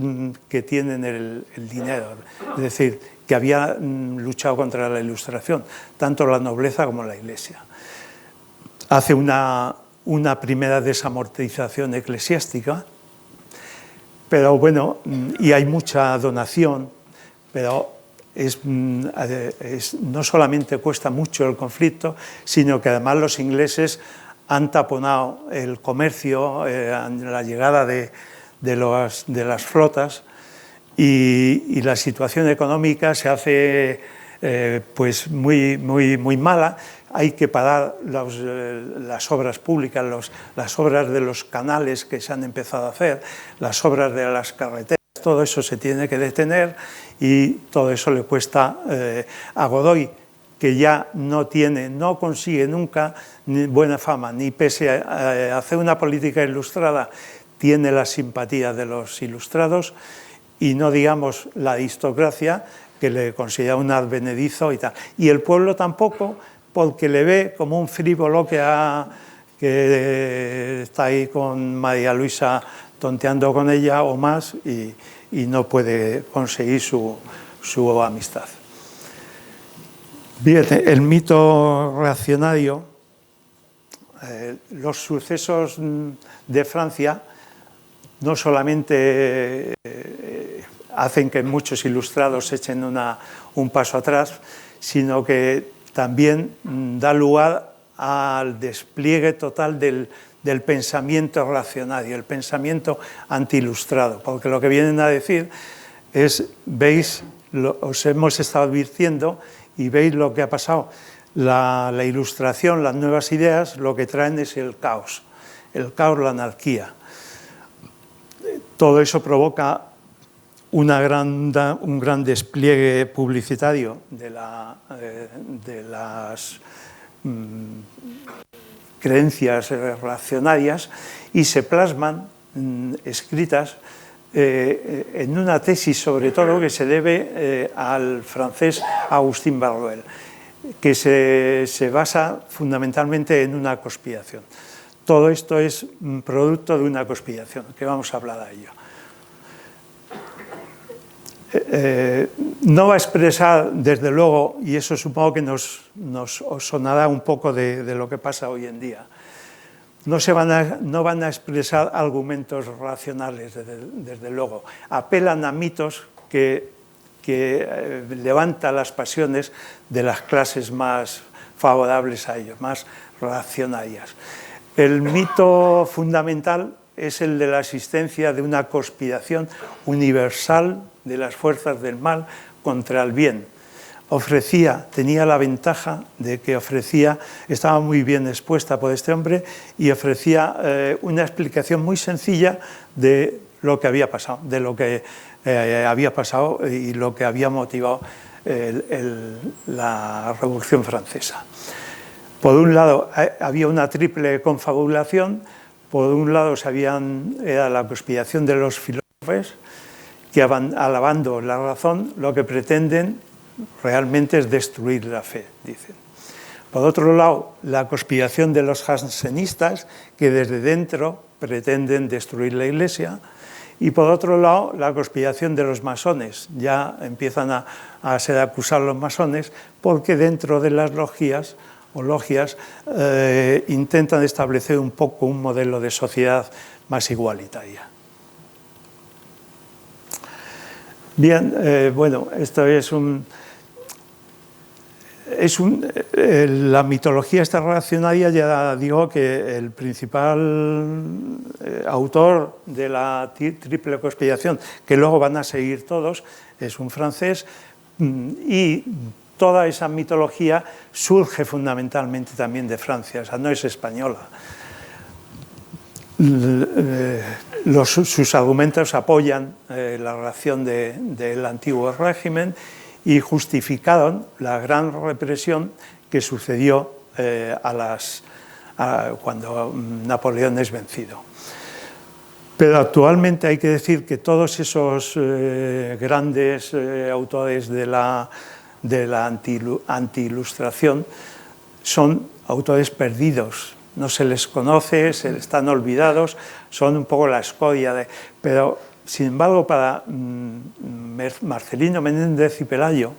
que tienen el dinero, es decir, que había luchado contra la Ilustración, tanto la nobleza como la Iglesia. Hace una primera desamortización eclesiástica, pero bueno, y hay mucha donación, pero no solamente cuesta mucho el conflicto, sino que además los ingleses han taponado el comercio, la llegada de las flotas, y la situación económica se hace pues muy mala. Hay que parar las obras públicas, las obras de los canales que se han empezado a hacer, las obras de las carreteras, todo eso se tiene que detener, y todo eso le cuesta a Godoy, que ya no consigue nunca buena fama, ni pese a hacer una política ilustrada, tiene la simpatía de los ilustrados, y no digamos la aristocracia, que le considera un advenedizo y tal. Y el pueblo tampoco, porque le ve como un frívolo que está ahí con María Luisa tonteando con ella o más, y no puede conseguir su amistad. Fíjate, el mito reaccionario, los sucesos de Francia no solamente hacen que muchos ilustrados echen un paso atrás, sino que también da lugar al despliegue total del del pensamiento reaccionario, el pensamiento antiilustrado, porque lo que vienen a decir es, veis, os hemos estado advirtiendo y veis lo que ha pasado. La ilustración, las nuevas ideas, lo que traen es el caos, la anarquía. Todo eso provoca un gran despliegue publicitario de las creencias reaccionarias y se plasman escritas en una tesis, sobre todo, que se debe al francés Agustín Barruel, que se basa fundamentalmente en una conspiración. Todo esto es producto de una conspiración, que vamos a hablar de ello. No va a expresar, desde luego, y eso supongo que os sonará un poco de lo que pasa hoy en día, no van a expresar argumentos racionales, desde luego. Apelan a mitos que levantan las pasiones de las clases más favorables a ellos, más reaccionarias. El mito fundamental es el de la existencia de una conspiración universal de las fuerzas del mal contra el bien. Tenía la ventaja de que estaba muy bien expuesta por este hombre y ofrecía una explicación muy sencilla de lo que había pasado, y lo que había motivado la Revolución Francesa. Por un lado, había una triple confabulación. Por un lado, era la conspiración de los filósofos, que alabando la razón, lo que pretenden realmente es destruir la fe, dicen. Por otro lado, la conspiración de los jansenistas, que desde dentro pretenden destruir la Iglesia. Y por otro lado, la conspiración de los masones. Ya empiezan a ser acusados los masones porque dentro de las logias intentan establecer un poco un modelo de sociedad más igualitaria. Bien, bueno, esto la mitología esta reaccionaria, ya digo que el principal autor de la triple conspiración, que luego van a seguir todos, es un francés, y toda esa mitología surge fundamentalmente también de Francia, o sea, no es española. Sus argumentos apoyan la relación del antiguo régimen y justificaron la gran represión que sucedió cuando Napoleón es vencido. Pero actualmente hay que decir que todos esos grandes autores de la anti-ilustración son autores perdidos, no se les conoce, están olvidados, son un poco la escoria pero sin embargo para Marcelino Menéndez y Pelayo,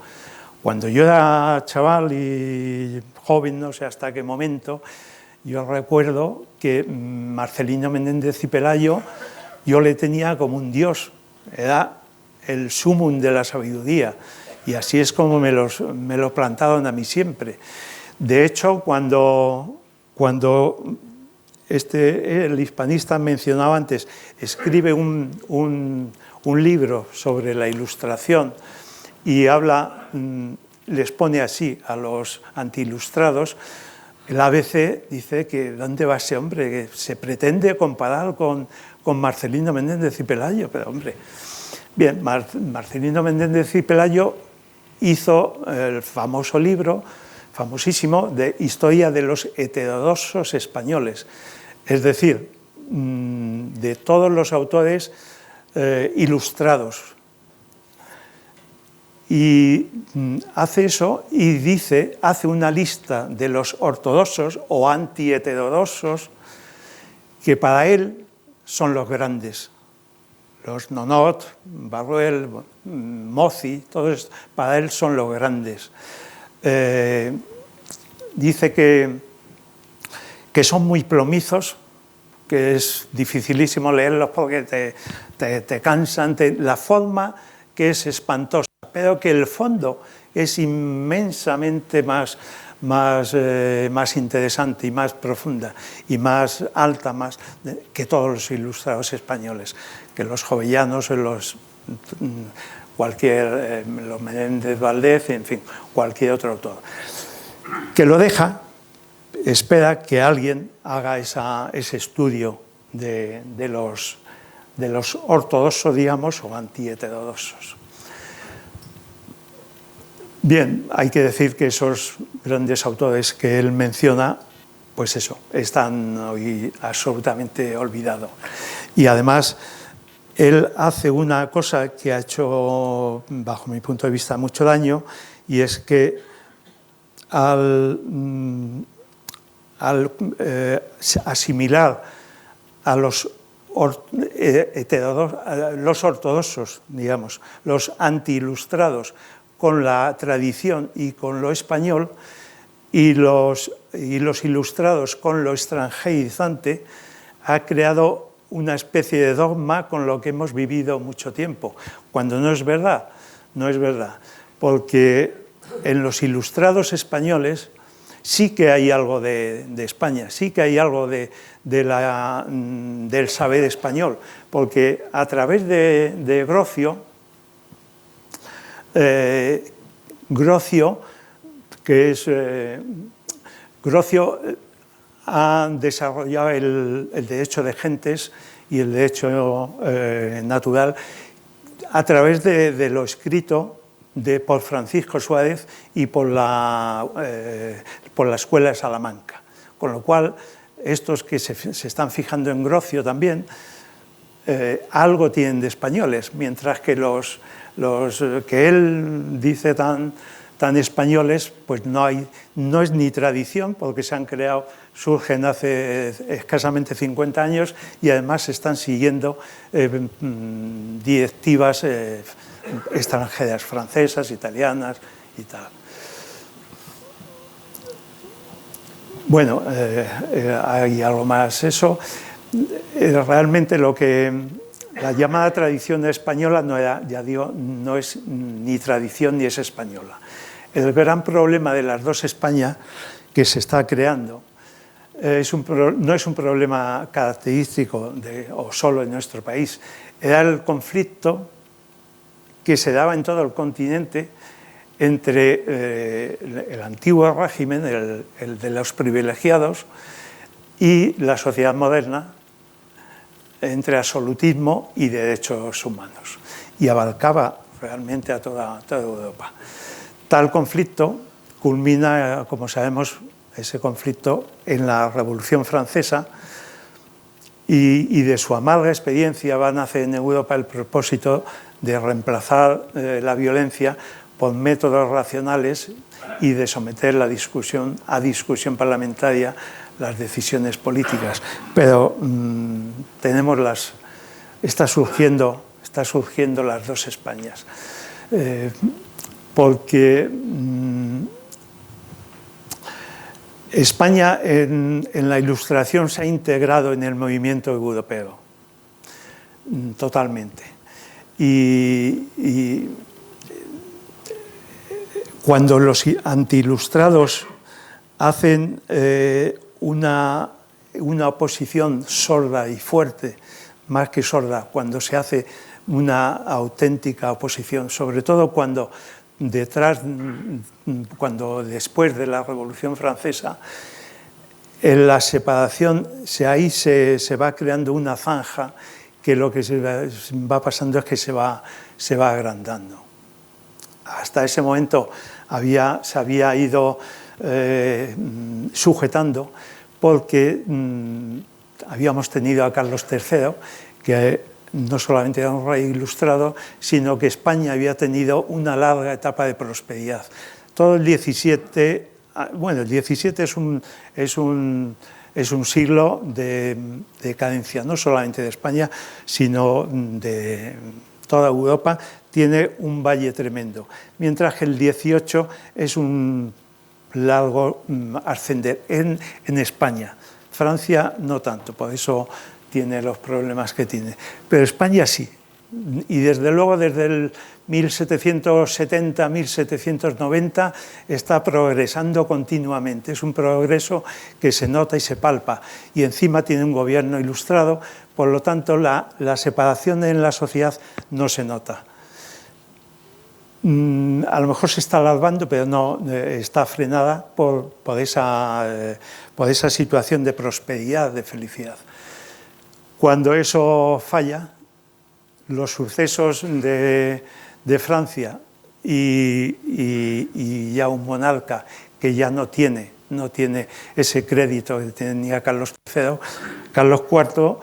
cuando yo era chaval y joven, no sé hasta qué momento, yo recuerdo que Marcelino Menéndez y Pelayo yo le tenía como un dios, era el sumum de la sabiduría. Y así es como me lo plantaron a mí siempre. De hecho, cuando el hispanista mencionado antes escribe un libro sobre la ilustración y les pone así a los antiilustrados, el ABC dice que ¿dónde va ese hombre? Que se pretende comparar con Marcelino Menéndez y Pelayo, pero hombre. Bien, Marcelino Menéndez y Pelayo hizo el famoso libro, famosísimo, de Historia de los heterodoxos españoles, es decir, de todos los autores ilustrados. Y hace eso y hace una lista de los ortodoxos o anti-heterodoxos que para él son los grandes. Los Nonot, Barruel, Mozzi, todos para él son los grandes. Dice que son muy plomizos, que es dificilísimo leerlos porque te cansan, la forma que es espantosa, pero que el fondo es inmensamente más interesante y más profunda y más alta que todos los ilustrados españoles, que los jovellanos, los Menéndez Valdés, en fin, cualquier otro autor. Que lo deja, espera que alguien haga ese estudio de los ortodoxos, digamos, o antiheterodoxos. Bien, hay que decir que esos grandes autores que él menciona, pues eso, están hoy absolutamente olvidados. Y además, él hace una cosa que ha hecho, bajo mi punto de vista, mucho daño, y es que al asimilar a los ortodoxos, digamos, los anti-ilustrados, con la tradición y con lo español, y los ilustrados con lo extranjerizante, ha creado una especie de dogma con lo que hemos vivido mucho tiempo, cuando no es verdad, porque en los ilustrados españoles sí que hay algo de España, sí que hay algo del saber español, porque a través de Grocio, Grocio ha desarrollado el derecho de gentes y el derecho natural a través de lo escrito por Francisco Suárez y por la Escuela de Salamanca. Con lo cual, estos que se están fijando en Grocio también, algo tienen de españoles, mientras que los que él dice tan españoles, pues no es ni tradición, porque surgen hace escasamente 50 años y además están siguiendo directivas extranjeras, francesas, italianas y tal. Bueno, hay algo más eso. Realmente la llamada tradición española no es ni tradición ni es española. El gran problema de las dos Españas que se está creando no es un problema característico o solo en nuestro país. Era el conflicto que se daba en todo el continente entre el antiguo régimen, el de los privilegiados, y la sociedad moderna, entre absolutismo y derechos humanos, y abarcaba realmente a toda Europa. Tal conflicto culmina, como sabemos, ese conflicto en la Revolución Francesa, y de su amarga experiencia va a nacer en Europa el propósito de reemplazar la violencia por métodos racionales y de someter a discusión parlamentaria las decisiones políticas. Pero está surgiendo las dos Españas, porque España en la Ilustración se ha integrado en el movimiento europeo, totalmente. Y cuando los anti-ilustrados hacen una oposición sorda y fuerte, más que sorda, cuando se hace una auténtica oposición, sobre todo cuando después de la Revolución Francesa, en la separación, ahí se va creando una zanja que lo que se va pasando es que se va agrandando. Hasta ese momento se había ido sujetando, porque habíamos tenido a Carlos III, que no solamente era un rey ilustrado, sino que España había tenido una larga etapa de prosperidad. Todo el XVII, bueno, el XVII es un siglo de decadencia, no solamente de España, sino de toda Europa. Tiene un valle tremendo, mientras que el XVIII es un largo ascender en España. Francia no tanto, por eso tiene los problemas que tiene. Pero España sí, y desde luego desde el 1770, 1790 está progresando continuamente. Es un progreso que se nota y se palpa, y encima tiene un gobierno ilustrado, por lo tanto la separación en la sociedad no se nota. A lo mejor se está alargando, pero no está frenada por esa situación de prosperidad, de felicidad. Cuando eso falla, los sucesos de Francia y ya un monarca que ya no tiene ese crédito que tenía Carlos III, Carlos IV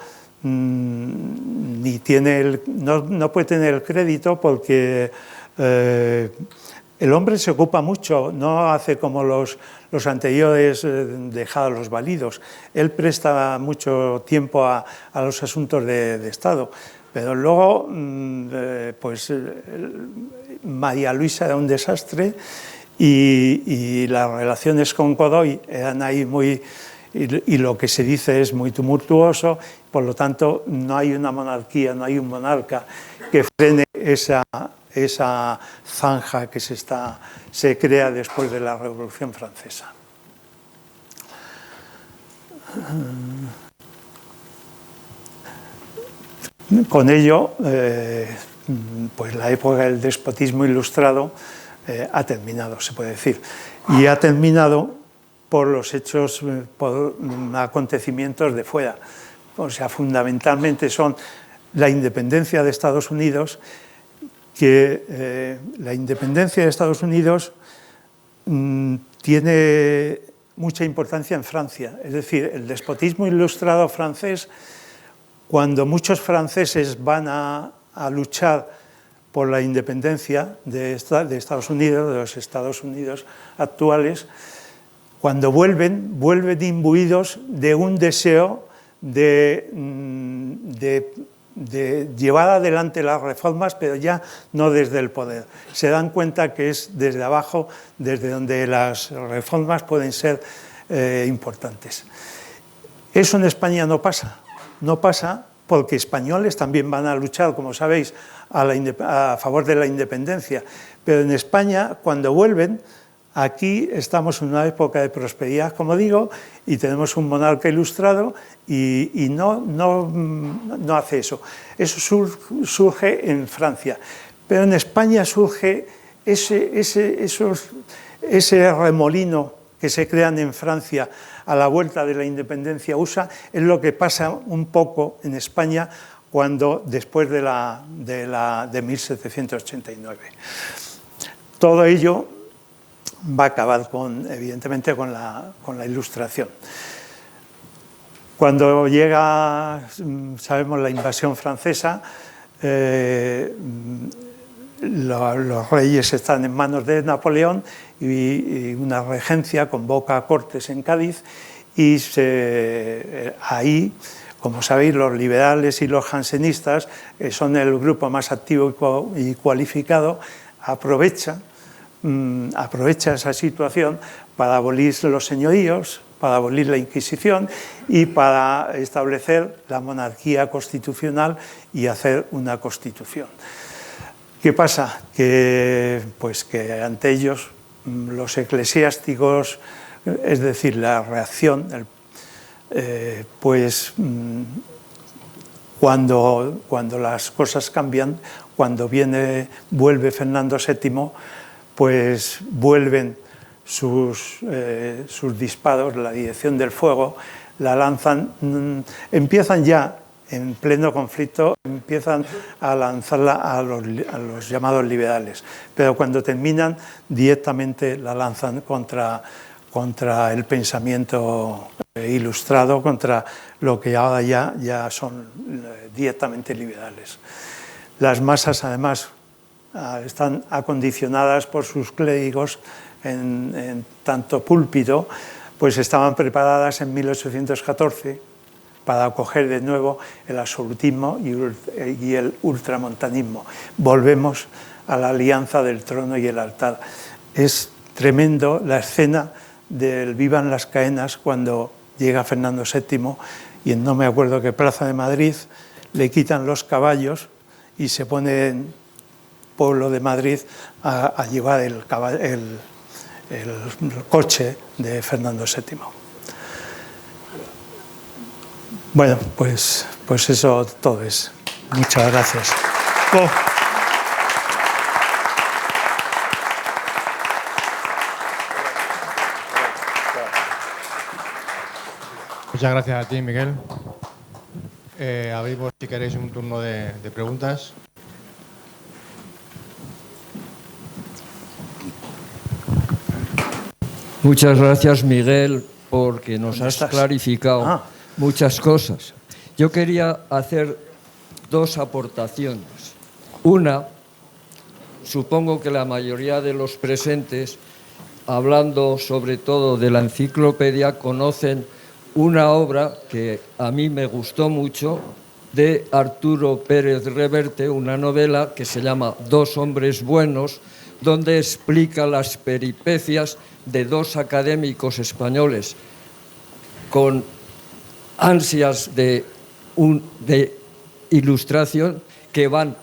no puede tener el crédito porque el hombre se ocupa mucho, no hace como los anteriores dejados los válidos. Él presta mucho tiempo a los asuntos de Estado, pero luego pues María Luisa era un desastre y las relaciones con Godoy eran ahí muy... Y lo que se dice es muy tumultuoso, por lo tanto no hay una monarquía, no hay un monarca que frene esa zanja que se crea después de la Revolución Francesa. Con ello, pues la época del despotismo ilustrado ha terminado, se puede decir, y ha terminado por los hechos, por acontecimientos de fuera. O sea, fundamentalmente son la independencia de Estados Unidos, que la independencia de Estados Unidos tiene mucha importancia en Francia. Es decir, el despotismo ilustrado francés, cuando muchos franceses van a luchar por la independencia de Estados Unidos, de los Estados Unidos actuales, cuando vuelven imbuidos de un deseo de llevar adelante las reformas, pero ya no desde el poder. Se dan cuenta que es desde abajo, desde donde las reformas pueden ser importantes. Eso en España no pasa. No pasa porque españoles también van a luchar, como sabéis, a favor de la independencia. Pero en España, cuando vuelven, aquí estamos en una época de prosperidad, como digo, y tenemos un monarca ilustrado y no hace eso. Eso surge en Francia. Pero en España surge ese remolino que se crean en Francia a la vuelta de la independencia USA, es lo que pasa un poco en España después de 1789. Todo ello va a acabar evidentemente con la Ilustración. Cuando llega, sabemos, la invasión francesa, los reyes están en manos de Napoleón y una regencia convoca a Cortes en Cádiz y ahí, como sabéis, los liberales y los jansenistas, que son el grupo más activo y cualificado, aprovecha esa situación para abolir los señoríos, para abolir la Inquisición y para establecer la monarquía constitucional y hacer una constitución. ¿Qué pasa? Que ante ellos los eclesiásticos, es decir, la reacción, cuando las cosas cambian, cuando vuelve Fernando VII, pues vuelven sus disparos, la dirección del fuego, la lanzan, empiezan ya en pleno conflicto, empiezan a lanzarla a los llamados liberales, pero cuando terminan directamente la lanzan contra el pensamiento ilustrado, contra lo que ahora ya son directamente liberales. Las masas, además, están acondicionadas por sus clérigos en tanto púlpito, pues estaban preparadas en 1814 para acoger de nuevo el absolutismo y el ultramontanismo. Volvemos a la alianza del trono y el altar. Es tremendo la escena del Vivan las Caenas cuando llega Fernando VII y en no me acuerdo qué plaza de Madrid le quitan los caballos y se pone en Pueblo de Madrid a llevar el coche de Fernando VII. Bueno, pues eso todo es. Muchas gracias. Muchas gracias a ti, Miguel. Abrimos, si queréis, un turno de preguntas. Muchas gracias, Miguel, porque nos has clarificado muchas cosas. Yo quería hacer dos aportaciones. Una, supongo que la mayoría de los presentes, hablando sobre todo de la enciclopedia, conocen una obra que a mí me gustó mucho, de Arturo Pérez Reverte, una novela que se llama Dos hombres buenos, donde explica las peripecias de dos académicos españoles con ansias de ilustración que van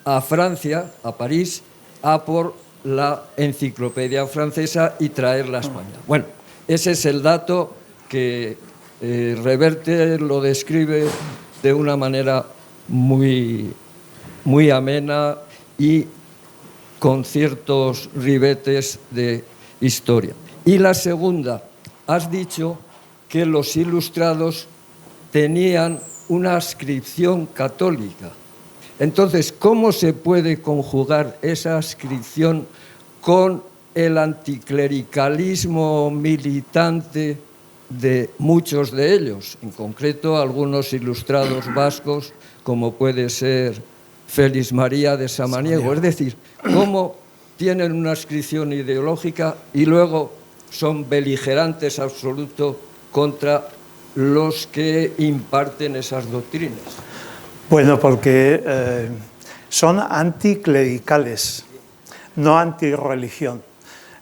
a Francia, a París, a por la enciclopedia francesa y traerla a España. Bueno, ese es el dato que Reverte lo describe de una manera muy amena y con ciertos ribetes de historia. Y la segunda, has dicho que los ilustrados tenían una adscripción católica. Entonces, ¿cómo se puede conjugar esa adscripción con el anticlericalismo militante de muchos de ellos, en concreto algunos ilustrados vascos, como puede ser Félix María de Samaniego? Es decir, ¿cómo tienen una adscripción ideológica y luego son beligerantes absolutos contra los que imparten esas doctrinas? Bueno, porque son anticlericales, no antirreligión.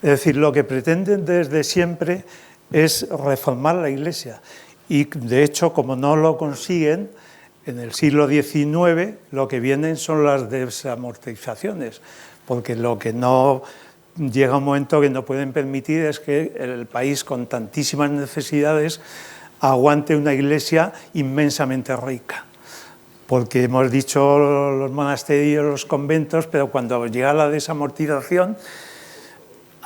Es decir, lo que pretenden desde siempre es reformar la Iglesia. Y, de hecho, como no lo consiguen, en el siglo XIX lo que vienen son las desamortizaciones, porque lo que no llega un momento que no pueden permitir es que el país, con tantísimas necesidades, aguante una Iglesia inmensamente rica. Porque hemos dicho los monasterios, los conventos, pero cuando llega la desamortización,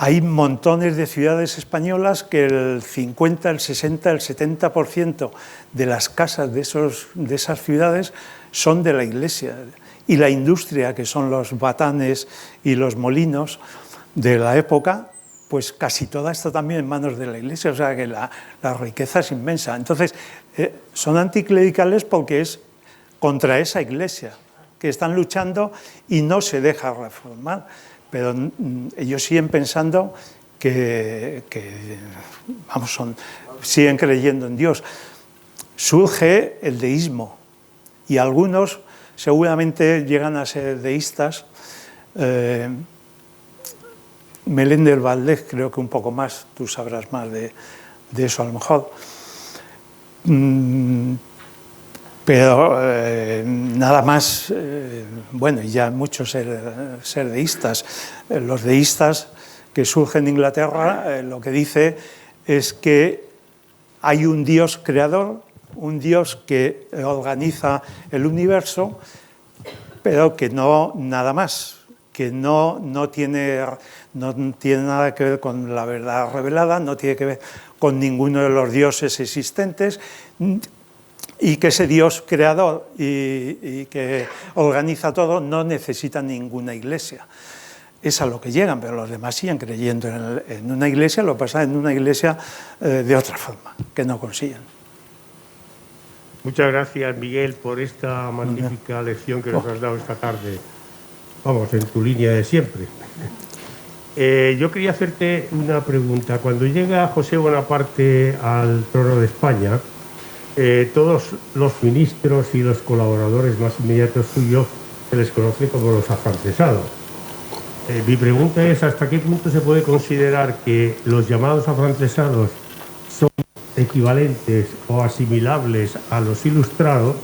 hay montones de ciudades españolas que el 50, el 60, el 70% de las casas de esas ciudades son de la Iglesia. Y la industria, que son los batanes y los molinos de la época, pues casi toda está también en manos de la Iglesia, o sea que la riqueza es inmensa. Entonces, son anticlericales porque es contra esa Iglesia que están luchando y no se deja reformar. Pero ellos siguen pensando que vamos, siguen creyendo en Dios. Surge el deísmo y algunos seguramente llegan a ser deístas. Meléndez Valdés creo que un poco más, tú sabrás más de eso a lo mejor. Pero nada más, bueno, y ya muchos ser deístas. Los deístas que surgen en Inglaterra, lo que dice es que hay un Dios creador, un Dios que organiza el universo, pero que no nada más, que no tiene nada que ver con la verdad revelada, no tiene que ver con ninguno de los dioses existentes, y que ese Dios creador y que organiza todo no necesita ninguna iglesia. Es a lo que llegan, pero los demás siguen creyendo en una iglesia, lo que pasa en una iglesia de otra forma, que no consiguen. Muchas gracias, Miguel, por esta magnífica lección que nos has dado esta tarde. Vamos, en tu línea de siempre. Yo quería hacerte una pregunta. Cuando llega José Bonaparte al trono de España, todos los ministros y los colaboradores más inmediatos suyos se les conoce como los afrancesados. Mi pregunta es, ¿hasta qué punto se puede considerar que los llamados afrancesados son equivalentes o asimilables a los ilustrados?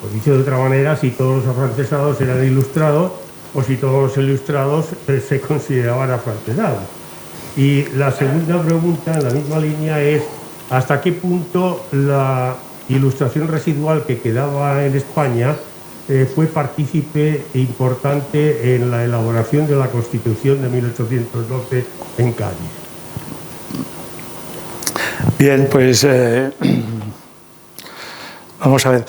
Pues dicho de otra manera, si todos los afrancesados eran ilustrados o si todos los ilustrados se consideraban afrancesados. Y la segunda pregunta, en la misma línea, es ¿hasta qué punto la ilustración residual que quedaba en España fue partícipe importante en la elaboración de la Constitución de 1812 en Cádiz? Bien, pues vamos a ver.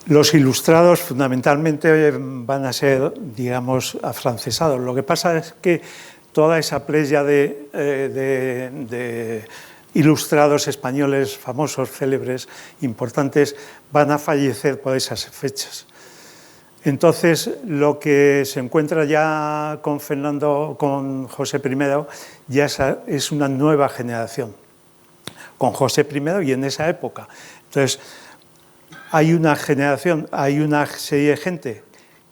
Los ilustrados fundamentalmente van a ser, digamos, afrancesados. Lo que pasa es que toda esa playa de ilustrados españoles famosos, célebres, importantes, van a fallecer por esas fechas. Entonces, lo que se encuentra ya con José I, ya es una nueva generación, con José I y en esa época. Entonces, hay una generación, hay una serie de gente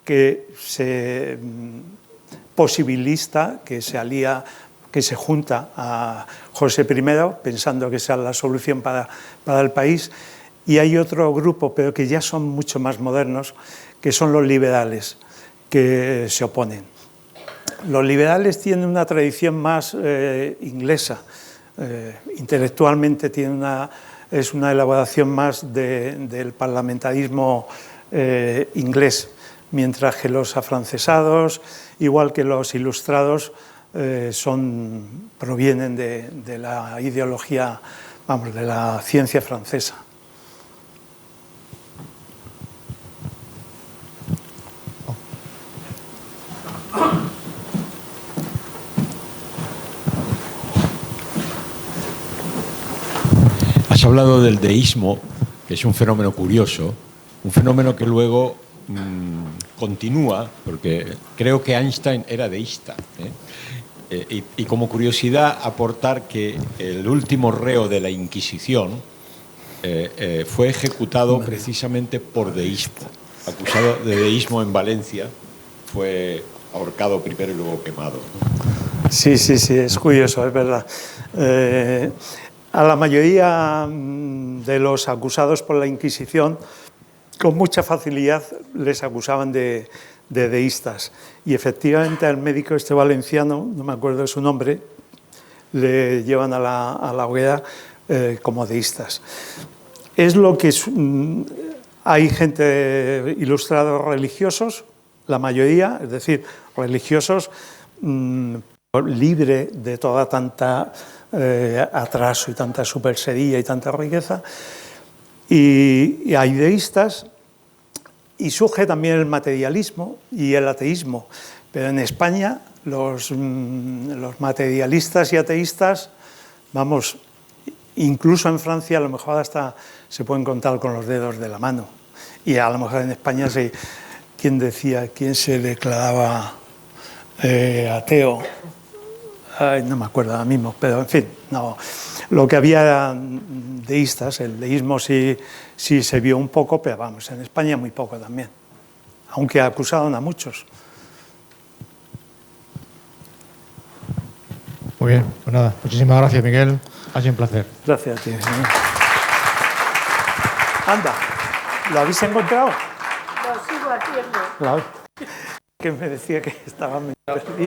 que se posibilista, que se alía, que se junta a José I pensando que esa es la solución para el país, y hay otro grupo, pero que ya son mucho más modernos, que son los liberales, que se oponen. Los liberales tienen una tradición más inglesa, intelectualmente es una elaboración más del parlamentarismo inglés, mientras que los afrancesados, igual que los ilustrados, provienen de la ideología, vamos, de la ciencia francesa. Has hablado del deísmo, que es un fenómeno curioso, un fenómeno que luego continúa, porque creo que Einstein era deísta. Y como curiosidad, aportar que el último reo de la Inquisición fue ejecutado precisamente por deísmo. Acusado de deísmo en Valencia, fue ahorcado primero y luego quemado, ¿no? Sí, es curioso, es verdad. A la mayoría de los acusados por la Inquisición, con mucha facilidad les acusaban de deístas. Y efectivamente al médico este valenciano, no me acuerdo de su nombre, le llevan a la hoguera como deístas. Es lo que hay gente ilustrados religiosos, la mayoría, es decir, religiosos libre de toda tanta atraso y tanta superchería y tanta riqueza, y hay deístas, y surge también el materialismo y el ateísmo, pero en España los materialistas y ateístas, vamos, incluso en Francia a lo mejor hasta se pueden contar con los dedos de la mano, y a lo mejor en España ¿quién se declaraba ateo? No me acuerdo ahora mismo, pero en fin, no. Lo que había eran deístas, el deísmo sí se vio un poco, pero vamos, en España muy poco también, aunque acusaron a muchos. Muy bien, pues nada, muchísimas gracias, Miguel, ha sido un placer. Gracias a ti. Anda, ¿lo habéis encontrado? Lo sigo haciendo. Que me decía que estaba medio perdido.